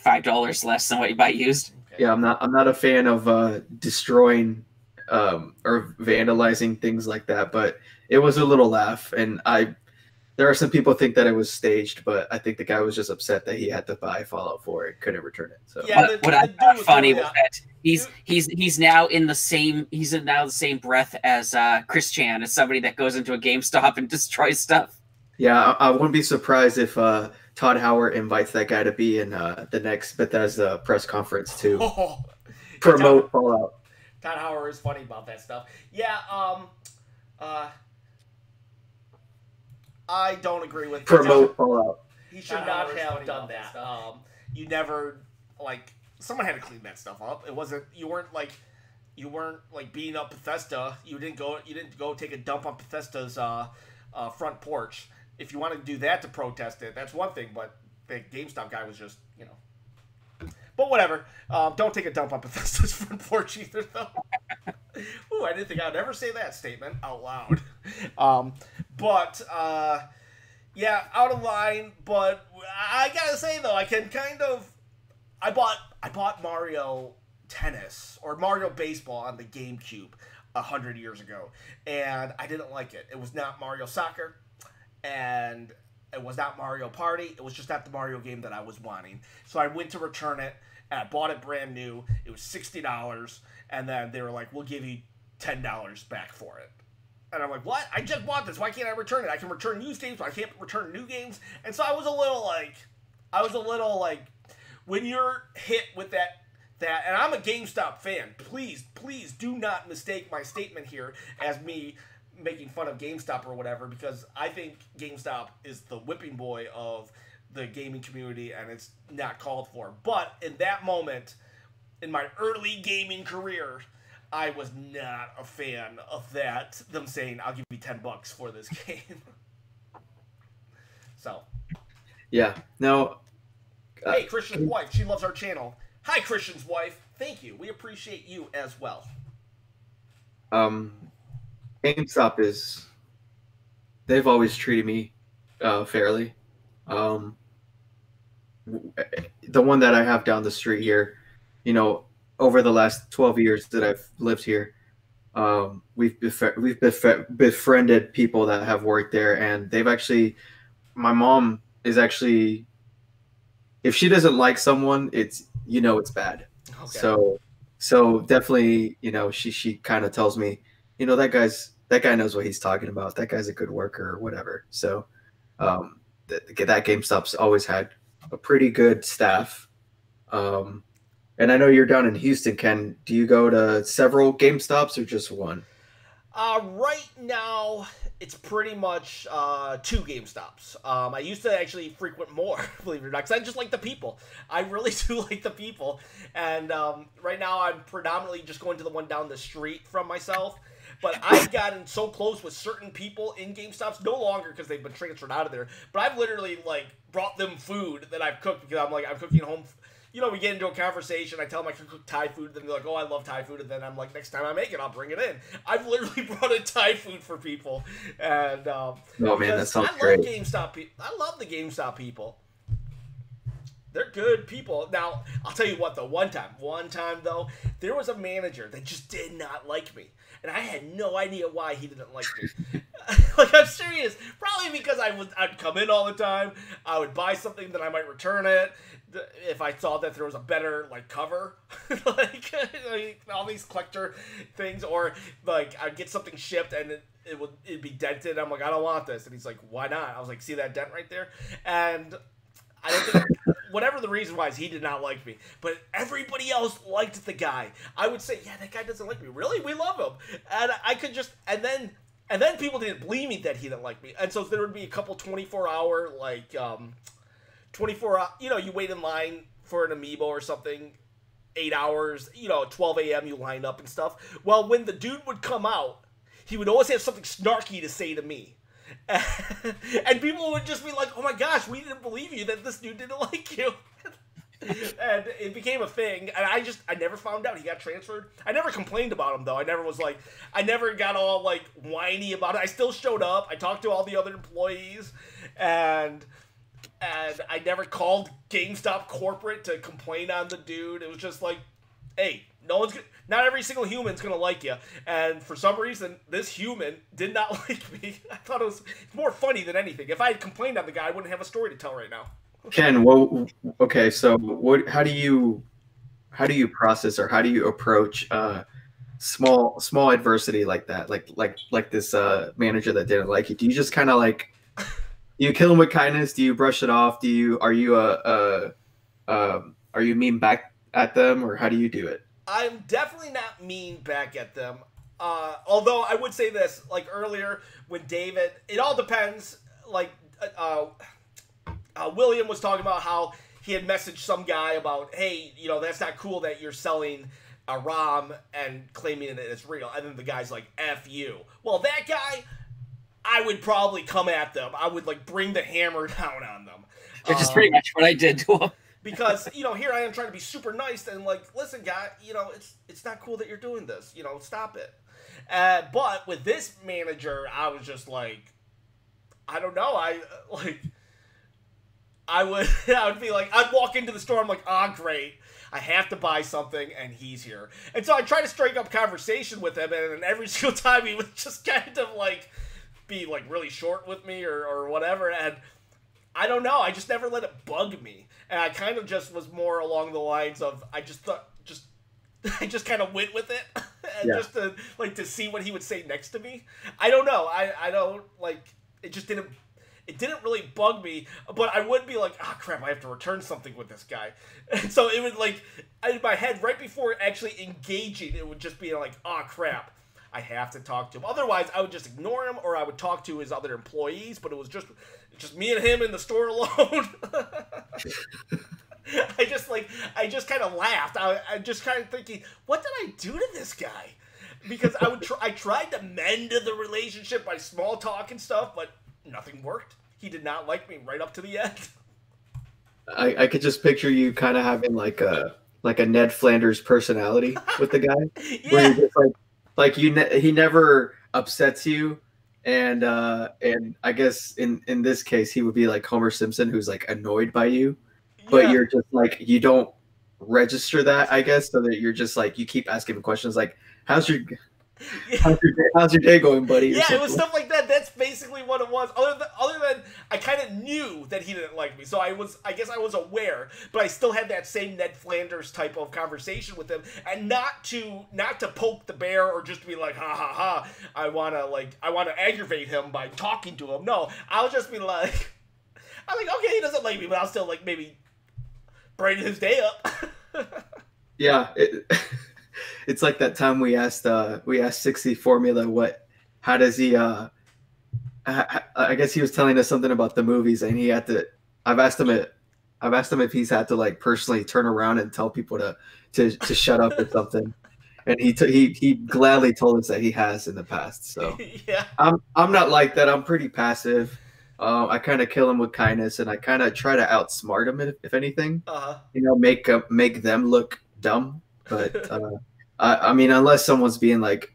$5 less than what you buy used. Okay. Yeah, I'm not a fan of destroying or vandalizing things like that, but it was a little laugh, and there are some people who think that it was staged, but I think the guy was just upset that he had to buy Fallout 4 and couldn't return it. So yeah, what I thought funny was that he's now in the same breath as Chris Chan, as somebody that goes into a GameStop and destroys stuff. Yeah, I wouldn't be surprised if Todd Howard invites that guy to be in the next Bethesda press conference to promote Fallout. Todd Howard is funny about that stuff. Yeah, I don't agree with promote Fallout. He should not have done that. You never someone had to clean that stuff up. It wasn't you weren't beating up Bethesda. You didn't go take a dump on Bethesda's front porch. If you want to do that to protest it, that's one thing. But the GameStop guy was just But whatever. Don't take a dump on Bethesda's front porch either, though. Ooh, I didn't think I'd ever say that statement out loud. Yeah, out of line. But I gotta say though, I can kind of. I bought Mario Tennis or Mario Baseball on the GameCube 100 years ago, and I didn't like it. It was not Mario Soccer, and it was not Mario Party. It was just not the Mario game that I was wanting. So I went to return it, and I bought it brand new. It was $60, and then they were like, "We'll give you $10 back for it." And I'm like, "What? I just bought this. Why can't I return it? I can return used games, but I can't return new games." And so I was a little like, when you're hit with that, and I'm a GameStop fan. Please do not mistake my statement here as me making fun of GameStop or whatever, because I think GameStop is the whipping boy of the gaming community, and it's not called for. But in that moment, in my early gaming career, I was not a fan of that. Them saying, "I'll give you $10 for this game." So, yeah, no. Hey, Christian's wife. She loves our channel. Hi, Christian's wife. Thank you. We appreciate you as well. GameStop they've always treated me fairly. The one that I have down the street here, over the last 12 years that I've lived here, we've befriended people that have worked there, and my mom is actually, if she doesn't like someone, it's bad. Okay. So definitely, she kind of tells me, that guy knows what he's talking about. That guy's a good worker or whatever. So that GameStop's always had a pretty good staff. And I know you're down in Houston, Ken. Do you go to several GameStops or just one? Right now, it's pretty much 2 GameStops. I used to actually frequent more, believe it or not, because I just like the people. I really do like the people. And right now, I'm predominantly just going to the one down the street from myself. But I've gotten so close with certain people in GameStops, no longer because they've been transferred out of there, but I've literally, brought them food that I've cooked because I'm cooking home. We get into a conversation, I tell them I can cook Thai food, then they're like, "Oh, I love Thai food," and then I'm like, "Next time I make it, I'll bring it in." I've literally brought in Thai food for people, and oh man, that sounds great. I love the GameStop people. They're good people. Now, I'll tell you what, though, one time, though, there was a manager that just did not like me, and I had no idea why he didn't like me. I'm serious. Probably because I'd come in all the time, I would buy something, then I might return it, if I saw that there was a better cover, all these collector things, or I'd get something shipped and it'd be dented. I'm like, "I don't want this," and he's like, "Why not?" I was like, "See that dent right there?" And I don't think whatever the reason was, he did not like me, but everybody else liked the guy. I would say, "Yeah, that guy doesn't like me." Really, we love him, and I could just and then people didn't believe me that he didn't like me, and so there would be a couple 24-hour 24 hour, you wait in line for an amiibo or something, 8 hours, 12 a.m. you line up and stuff. Well, when the dude would come out, he would always have something snarky to say to me. And people would just be like, "Oh my gosh, we didn't believe you that this dude didn't like you." And it became a thing, and I never found out he got transferred. I never complained about him, though. I never got all whiny about it. I still showed up. I talked to all the other employees, and I never called GameStop corporate to complain on the dude. It was just like, "Hey, not every single human's gonna like you." And for some reason, this human did not like me. I thought it was more funny than anything. If I had complained on the guy, I wouldn't have a story to tell right now. Ken, okay, so how do you process, or how do you approach small adversity like that, like this manager that didn't like you? Do you just kind of Do you kill them with kindness? Do you brush it off? Are you mean back at them, or how do you do it? I'm definitely not mean back at them. Although I would say this, like earlier when David, it all depends. Like uh, William was talking about how he had messaged some guy about, hey, that's not cool that you're selling a ROM and claiming that it's real. And then the guy's like, F you. Well, that guy, I would probably come at them. I would like bring the hammer down on them. Which is pretty much what I did to him. Because, here I am trying to be super nice and like, listen, guy, it's not cool that you're doing this. Stop it. But with this manager, I was just like, I don't know. I would be like, I'd walk into the store. I'm like, great. I have to buy something, and he's here. And so I try to strike up conversation with him, and every single time he would just kind of like be like really short with me or whatever. And I don't know. I just never let it bug me. And I kind of just was more along the lines of I just kind of went with it, and just to see what he would say next to me. I don't know. I don't like it. Just didn't. It didn't really bug me, but I would be like, crap, I have to return something with this guy. And so it would like in my head right before actually engaging, it would just be like, crap, I have to talk to him. Otherwise, I would just ignore him, or I would talk to his other employees. But it was just me and him in the store alone. I just kind of laughed. I just kind of thinking, what did I do to this guy? Because I tried to mend the relationship by small talk and stuff, but nothing worked. He did not like me right up to the end. I could just picture you kind of having like a Ned Flanders personality with the guy, where you're just like he never upsets you, and I guess in this case he would be like Homer Simpson, who's like annoyed by you, but you're just like you don't register that, I guess, so that you're just like you keep asking him questions like how's your day going, buddy? Yeah, it was stuff like that. That's basically what it was. Other than I kind of knew that he didn't like me, so I guess I was aware, but I still had that same Ned Flanders type of conversation with him, and not to poke the bear or just to be like, ha ha ha, I wanna aggravate him by talking to him. No, I'll just be like, okay, he doesn't like me, but I'll still like maybe brighten his day up. Yeah. It's like that time we asked 60 Formula how does he I guess he was telling us something about the movies, and he had to I've asked him if he's had to like personally turn around and tell people to shut up or something, and he gladly told us that he has in the past. So yeah, I'm not like that. I'm pretty passive. I kind of kill him with kindness, and I kind of try to outsmart him if anything. Make them look dumb. But I mean, unless someone's being like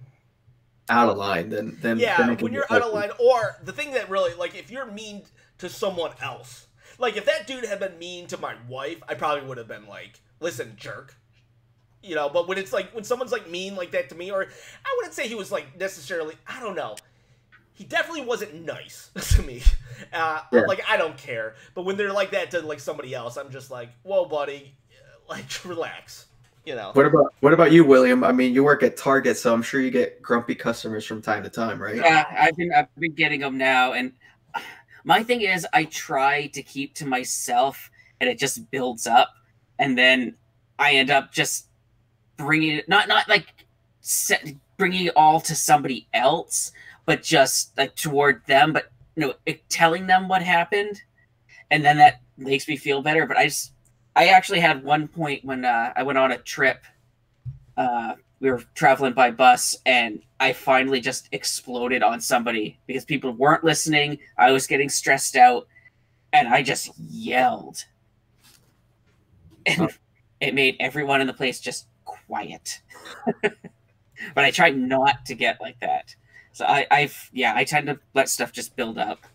out of line, then when you're out of line, or the thing that really like if you're mean to someone else, like if that dude had been mean to my wife, I probably would have been like, listen, jerk. But when it's like when someone's like mean like that to me, or I wouldn't say he was like necessarily, I don't know. He definitely wasn't nice to me. Like I don't care. But when they're like that to like somebody else, I'm just like, whoa, buddy, like relax. What about you, William? I mean, you work at Target, so I'm sure you get grumpy customers from time to time, right? Yeah, I've been getting them now, and my thing is, I try to keep to myself, and it just builds up, and then I end up just bringing it not like bringing it all to somebody else, but just like toward them, but telling them what happened, and then that makes me feel better. But I actually had one point when I went on a trip. We were traveling by bus, and I finally just exploded on somebody because people weren't listening. I was getting stressed out, and I just yelled. And it made everyone in the place just quiet. But I tried not to get like that. So I tend to let stuff just build up.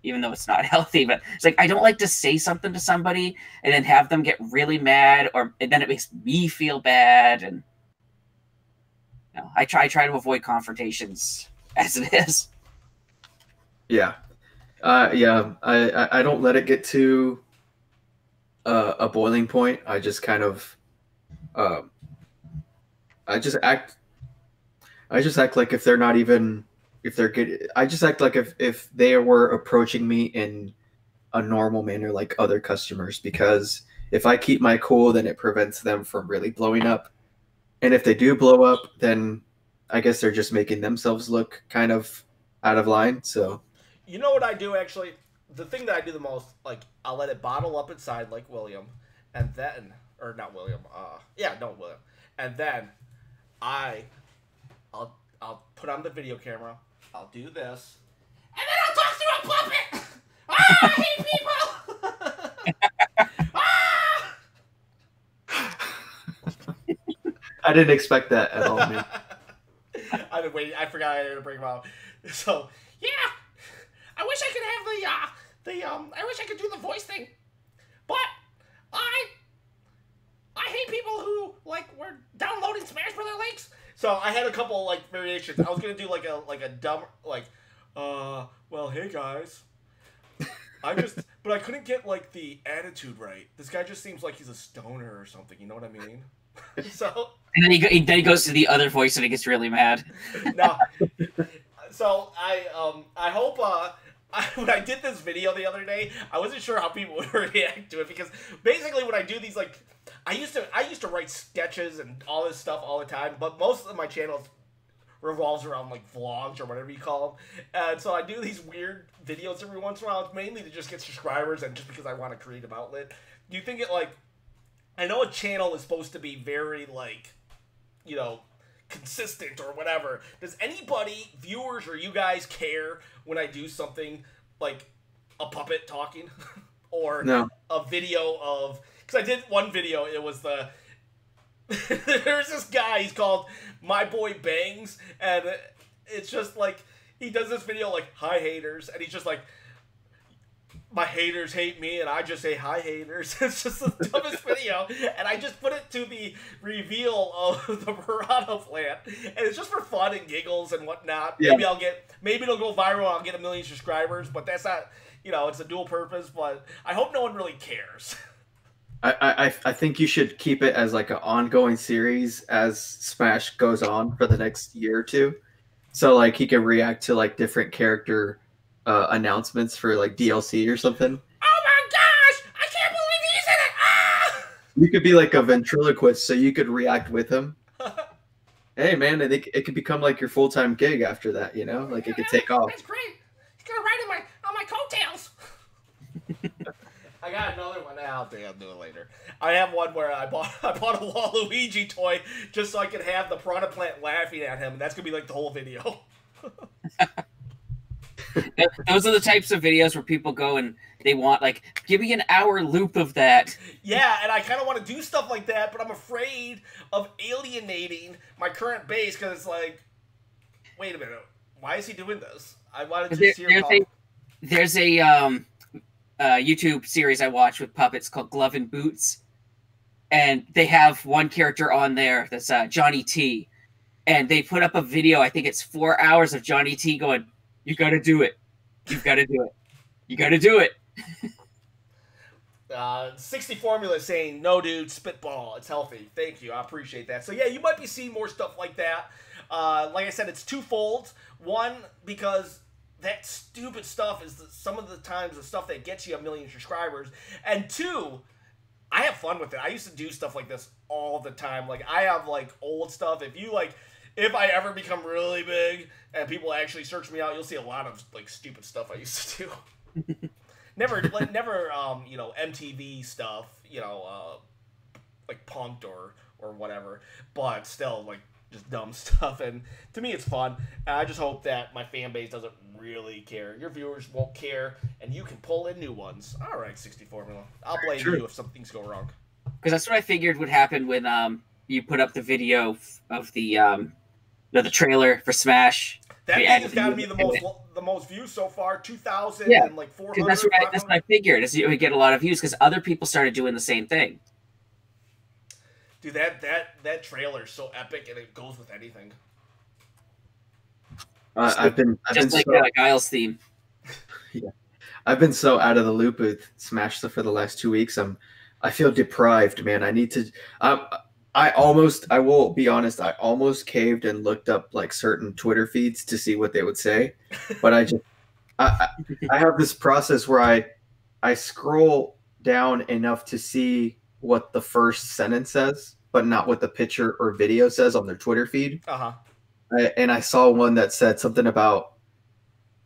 Even though it's not healthy, but it's like I don't like to say something to somebody and then have them get really mad, and then it makes me feel bad. And I try to avoid confrontations as it is. Yeah, I don't let it get to a boiling point. I just kind of I just act like if they're not even if they're good. I just act like if they were approaching me in a normal manner like other customers, because if I keep my cool, then it prevents them from really blowing up. And if they do blow up, then I guess they're just making themselves look kind of out of line. So You know what I do actually? The thing that I do the most, like, I'll let it bottle up inside like William, and then, or not William, yeah, no William, and then I'll put on the video camera, I'll do this, and then I'll talk through a puppet. Ah, I hate people. Ah! I didn't expect that at all, man. I didn't wait. I forgot I had to bring him out. So yeah, I wish I could have I wish I could do the voice thing, but I hate people who like were downloading Smash Brother links. So I had a couple like variations. I was gonna do like a dumb like, well, hey guys, but I couldn't get like the attitude right. This guy just seems like he's a stoner or something. You know what I mean? So. And then he goes to the other voice and he gets really mad. No. So I hope when I did this video the other day, I wasn't sure how people would react to it, because basically when I do these, like, I used to write sketches and all this stuff all the time, but most of my channel revolves around like vlogs or whatever you call them, and so I do these weird videos every once in a while. It's mainly to just get subscribers and just because I want a creative outlet. Do you think it, like, I know a channel is supposed to be very, like, you know, consistent or whatever. Does anybody, viewers or you guys, care when I do something like a puppet talking or a video of, because I did one video, it was there's this guy, he's called My Boy Bangs, and it's just like, he does this video like, hi haters, and he's just like, my haters hate me, and I just say hi haters. It's just the dumbest video, and I just put it to the reveal of the Piranha Plant, and it's just for fun and giggles and whatnot. Yeah. Maybe it'll go viral, I'll get 1 million subscribers, but that's not, you know, it's a dual purpose, but I hope no one really cares. I think you should keep it as like an ongoing series as Smash goes on for the next year or two. So like he can react to like different character announcements for like DLC or something. Oh my gosh! I can't believe he's in it! Ah! You could be like a ventriloquist, so you could react with him. Hey man, I think it could become like your full-time gig after that. You know, like it could take off. That's great. He's gonna ride on my coattails. I got another one. I'll do it later. I have one where I bought a Waluigi toy just so I could have the Piranha Plant laughing at him, and that's gonna be like the whole video. Those are the types of videos where people go and they want, like, give me an hour loop of that. Yeah, and I kind of want to do stuff like that, but I'm afraid of alienating my current base, because it's like, wait a minute, why is he doing this? I wanted to see There's a YouTube series I watch with puppets called Glove and Boots, and they have one character on there that's Johnny T, and they put up a video, I think it's 4 hours of Johnny T going, you gotta do it. You've gotta do it. You gotta do it. 60 Formula saying, no, dude, spitball. It's healthy. Thank you. I appreciate that. So, yeah, you might be seeing more stuff like that. Like I said, it's twofold. One, because that stupid stuff is some of the times the stuff that gets you 1 million subscribers. And two, I have fun with it. I used to do stuff like this all the time. Like, I have, like, old stuff. If I ever become really big and people actually search me out, you'll see a lot of like stupid stuff I used to do. never, you know, MTV stuff, you know, like punked or whatever, but still like just dumb stuff. And to me, it's fun. And I just hope that my fan base doesn't really care. Your viewers won't care, and you can pull in new ones. All right, 60 Formula. I'll blame you if some things go wrong. Because that's what I figured would happen when you put up the video of the trailer for Smash. That thing has got to be the most views so far, 2,000 and like 400. That's what I figured. Is you would get a lot of views because other people started doing the same thing. Dude, that trailer is so epic, and it goes with anything. I've been just like so, Guile's theme. Yeah, I've been so out of the loop with Smash stuff for the last 2 weeks. I feel deprived, man. I need to. I will be honest, I almost caved and looked up like certain Twitter feeds to see what they would say, but I, I have this process where I scroll down enough to see what the first sentence says, but not what the picture or video says on their Twitter feed. Uh-huh. And I saw one that said something about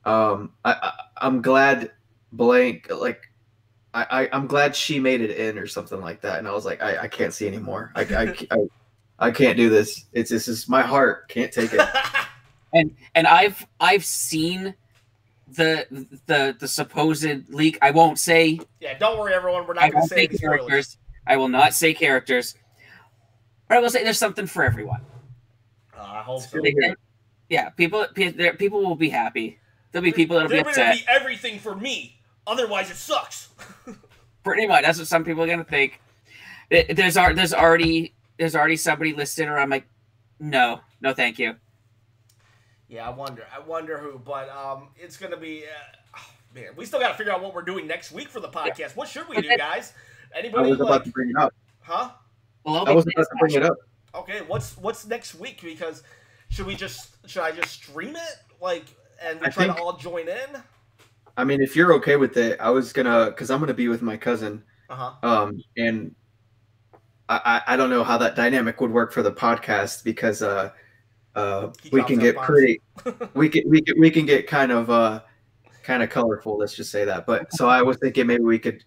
I'm glad blank like I'm glad she made it in or something like that, and I was like I can't see anymore. I can't do this. This is my heart can't take it. And I've seen the supposed leak. I won't say. Yeah, don't worry, everyone. We're not going to say any spoilers. Characters. I will not say characters. But I will say there's something for everyone. I hope so. Yeah, people will be happy. There'll be people that'll be upset. There'll be everything for me. Otherwise, it sucks. Pretty much. That's what some people are gonna think. There's already somebody listed, or I'm like, no, thank you. Yeah, I wonder who, but it's gonna be. Man, we still got to figure out what we're doing next week for the podcast. Yeah. What should we do, guys? Anybody? I was about to bring it up. Huh? I was about to bring it up. Okay, what's next week? Because should I just stream it and we try to all join in? I mean, if you're okay with it, I was because I'm gonna be with my cousin. And I don't know how that dynamic would work for the podcast because we can get pretty we can get kind of colorful, let's just say that. But so I was thinking maybe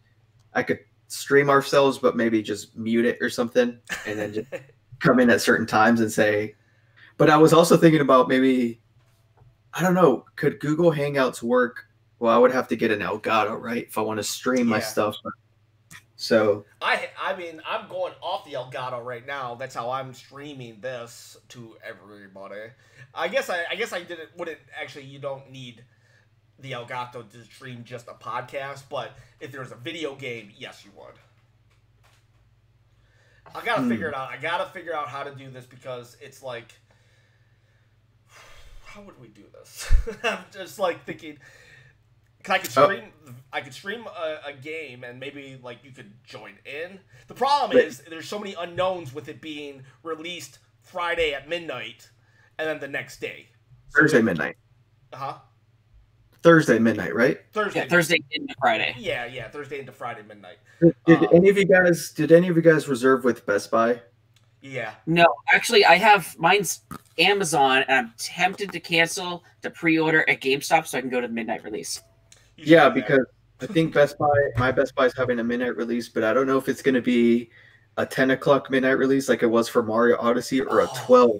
I could stream ourselves, but maybe just mute it or something, and then just come in at certain times and say. But I was also thinking about maybe, I don't know, could Google Hangouts work? Well, I would have to get an Elgato, right, if I want to stream my stuff. So I mean, I'm going off the Elgato right now. That's how I'm streaming this to everybody. I guess I wouldn't actually. You don't need the Elgato to stream just a podcast, but if there's a video game, yes, you would. I gotta figure it out. I gotta figure out how to do this because it's like, how would we do this? I'm just like thinking. I could stream a game and maybe like you could join in. The problem is there's so many unknowns with it being released Friday at midnight and then the next day. Thursday midnight. Thursday midnight, right? Thursday into Friday. Yeah, Thursday into Friday midnight. Did any of you guys reserve with Best Buy? Yeah. No, actually I have mine's Amazon and I'm tempted to cancel the pre-order at GameStop so I can go to the midnight release. Yeah, because I think my Best Buy is having a midnight release, but I don't know if it's going to be a 10 o'clock midnight release like it was for Mario Odyssey or a 12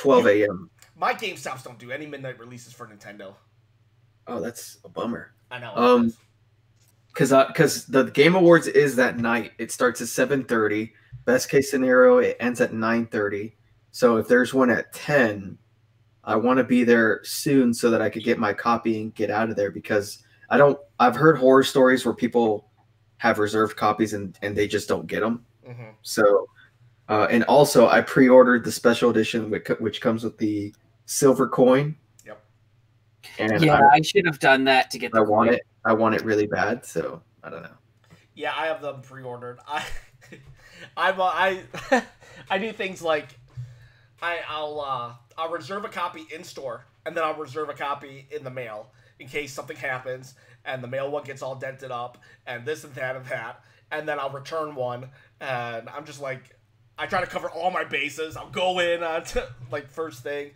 a.m. My GameStops don't do any midnight releases for Nintendo. Oh, that's a bummer. I know. Because the Game Awards is that night. It starts at 7:30. Best case scenario, it ends at 9:30. So if there's one at 10, I want to be there soon so that I could get my copy and get out of there because I've heard horror stories where people have reserved copies and they just don't get them. Mm-hmm. So, and also I pre-ordered the special edition which comes with the silver coin. Yep. And I should have done that to get the coin. I want it really bad. So I don't know. Yeah, I have them pre-ordered. I do things like I'll reserve a copy in store, and then I'll reserve a copy in the mail in case something happens, and the mail one gets all dented up, and this and that, and then I'll return one, and I'm just like, I try to cover all my bases. I'll go in on like first thing.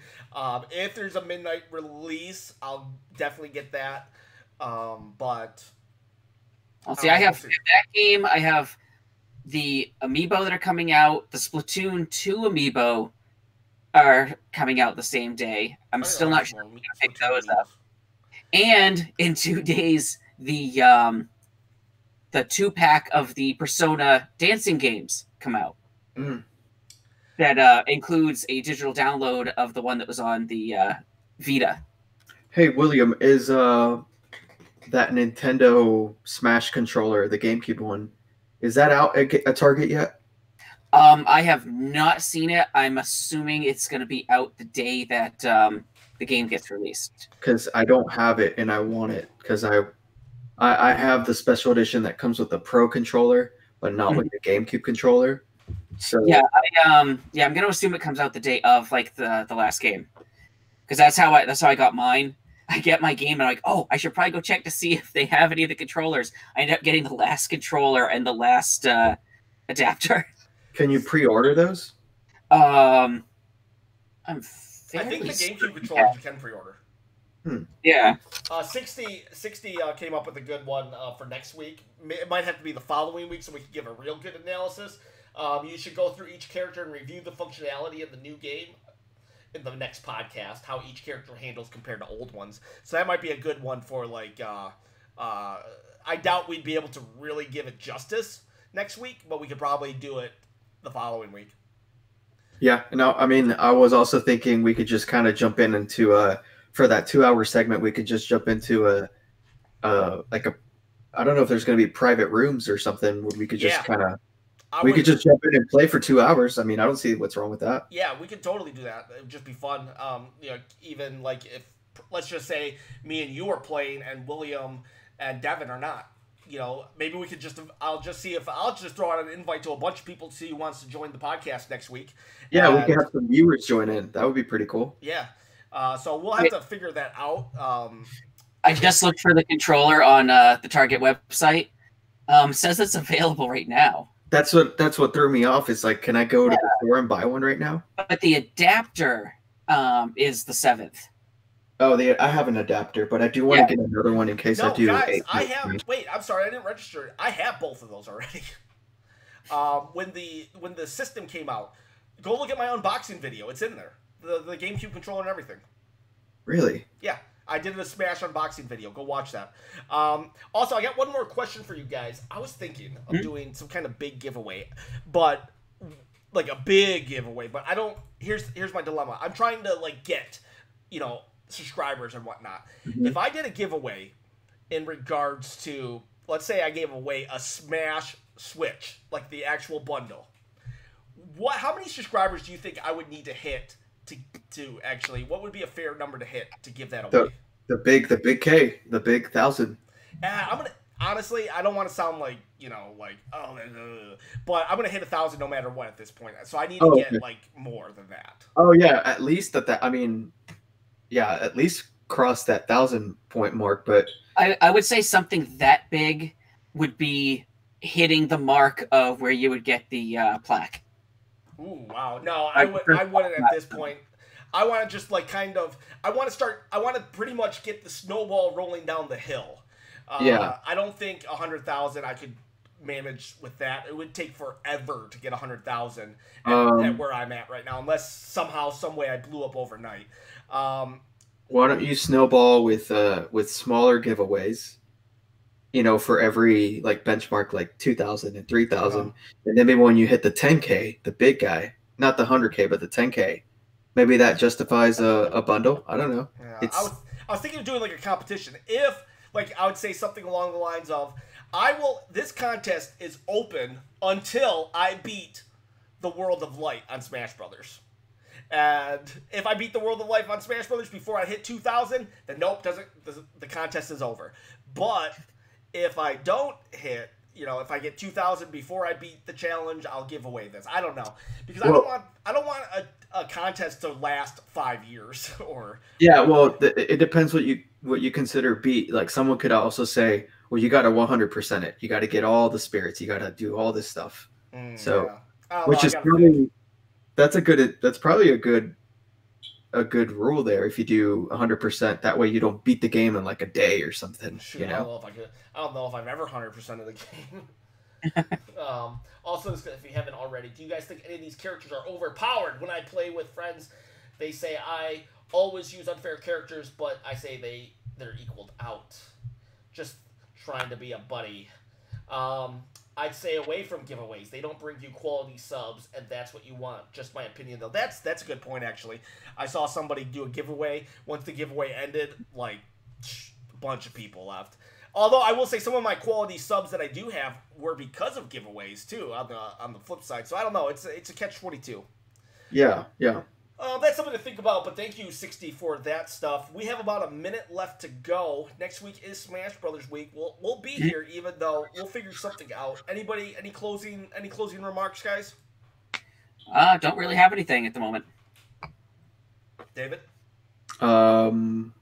If there's a midnight release, I'll definitely get that. But I'll see. I have that game. I have the amiibo that are coming out. The Splatoon 2 amiibo are coming out the same day. I'm still not sure I'm going to pick those up. And in 2 days, the 2-pack of the Persona dancing games come out. Mm. That includes a digital download of the one that was on the Vita. Hey, William, is that Nintendo Smash controller, the GameCube one, is that out at Target yet? I have not seen it. I'm assuming it's going to be out the day that the game gets released. Because I don't have it and I want it. Because I have the special edition that comes with the Pro controller, but not with the GameCube controller. So Yeah, I'm gonna assume it comes out the day of like the last game, because that's how I got mine. I get my game and I'm like, oh, I should probably go check to see if they have any of the controllers. I end up getting the last controller and the last adapter. can you pre-order those? I'm I fairly think the certain, GameCube controllers you can pre-order. yeah. 60 came up with a good one for next week. It might have to be the following week so we can give a real good analysis. You should go through each character and review the functionality of the new game in the next podcast, how each character handles compared to old ones. So that might be a good one for, like, I doubt we'd be able to really give it justice next week, but we could probably do it the following week. Yeah, no, I mean, I was also thinking we could just kind of jump into for that 2 hour segment, we could just jump into like a, I don't know if there's going to be private rooms or something where we could just kind of, we could just jump in and play for 2 hours. I mean, I don't see what's wrong with that. Yeah, we could totally do that. It would just be fun. Even like if, let's just say me and you are playing and William and Devin are not. Maybe we could I'll just throw out an invite to a bunch of people to see who wants to join the podcast next week. Yeah, we could have some viewers join in. That would be pretty cool. Yeah. So we'll have to figure that out. I just looked for the controller on the Target website. Says it's available right now. That's what threw me off. Is like, can I go to the store and buy one right now? But the adapter is the 7th. Oh, I have an adapter, but I do want to get another one in case I do. Guys, wait, I'm sorry, I didn't register it. I have both of those already. When the system came out, go look at my unboxing video. It's in there. The GameCube controller and everything. Really? Yeah. I did a Smash unboxing video. Go watch that. Also, I got one more question for you guys. I was thinking of doing some kind of big giveaway, but like a big giveaway. But I don't. Here's my dilemma. I'm trying to like get, subscribers and whatnot. If I did a giveaway in regards to, let's say I gave away a Smash Switch, like the actual bundle. How many subscribers do you think I would need to hit to actually, what would be a fair number to hit to give that away? The big K, the big 1,000. Honestly, I don't want to sound like, but I'm gonna hit 1,000 no matter what at this point. So I need to get like more than that. Oh yeah, at least I mean, yeah, at least cross that 1,000 point mark. But I would say something that big would be hitting the mark of where you would get the plaque. Ooh, wow. No, I wouldn't at this point. I want to just like I want to pretty much get the snowball rolling down the hill. I don't think 100,000 I could manage with that. It would take forever to get 100,000 at where I'm at right now, unless somehow, some way I blew up overnight. Why don't you snowball with smaller giveaways? For every like benchmark, like 2,000 and 3,000, and then maybe when you hit the 10K, the big guy, not the 100K, but the 10K, maybe that justifies a bundle. I don't know. Yeah, I was thinking of doing like a competition. If like I would say something along the lines of, this contest is open until I beat the World of Light on Smash Brothers. And if I beat the World of Light on Smash Brothers before I hit 2,000, then nope, the contest is over. But if I don't hit, if I get 2,000 before I beat the challenge, I'll give away this. I don't know, because I don't want a contest to last 5 years or. Yeah, well, it depends what you consider beat. Like someone could also say, well, you got to 100% it. You got to get all the spirits. You got to do all this stuff. Which is probably that's probably a good rule there. If you do 100%, that way you don't beat the game in like a day or something. Shoot, I don't know if I've ever 100% of the game. Also, if you haven't already, do you guys think any of these characters are overpowered? When I play with friends, they say I always use unfair characters, but I say they're equaled out. Just trying to be a buddy. I'd stay away from giveaways. They don't bring you quality subs, and that's what you want. Just my opinion, though. That's a good point, actually. I saw somebody do a giveaway. Once the giveaway ended, like, a bunch of people left. Although I will say some of my quality subs that I do have were because of giveaways too. On the flip side, so I don't know. It's a catch-22. Yeah. That's something to think about, but thank you, 60, for that stuff. We have about a minute left to go. Next week is Smash Brothers week. We'll be here, even though we'll figure something out. Anybody, any closing remarks, guys? Don't really have anything at the moment. David? I'm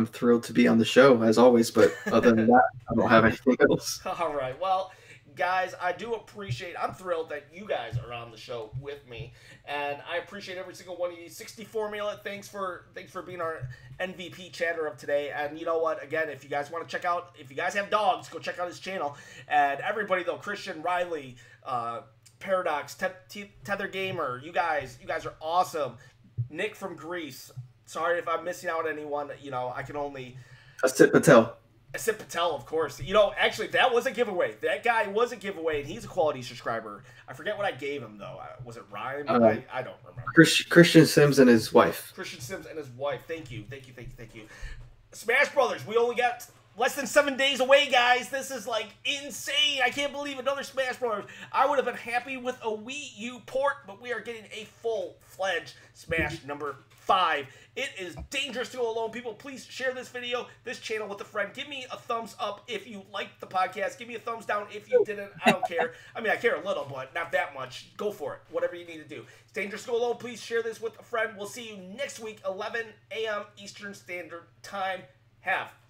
thrilled to be on the show as always, but other than that, I don't have anything else. All right. Well, guys, I do appreciate. I'm thrilled that you guys are on the show with me, and I appreciate every single one of you. 64 Meal, thanks for being our MVP chatter of today. And you know what? Again, if you guys want to check out, if you guys have dogs, go check out his channel. And everybody though, Christian, Riley, Paradox, Tether Gamer, you guys are awesome. Nick from Greece. Sorry if I'm missing out on anyone. You know, I can only. Asit Patel. Asit Patel, of course. You know, actually, that was a giveaway. That guy was a giveaway, and he's a quality subscriber. I forget what I gave him, though. Was it Ryan? I don't remember. Christian Sims and his wife. Christian Sims and his wife. Thank you. Smash Brothers, we only got less than 7 days away, guys. This is, like, insane. I can't believe another Smash Brothers. I would have been happy with a Wii U port, but we are getting a full-fledged Smash number 5. It is dangerous to go alone. People, please share this video, this channel with a friend. Give me a thumbs up if you liked the podcast. Give me a thumbs down if you didn't. I don't care. I mean, I care a little, but not that much. Go for it. Whatever you need to do. It's dangerous to go alone. Please share this with a friend. We'll see you next week, 11 a.m. Eastern Standard Time. Have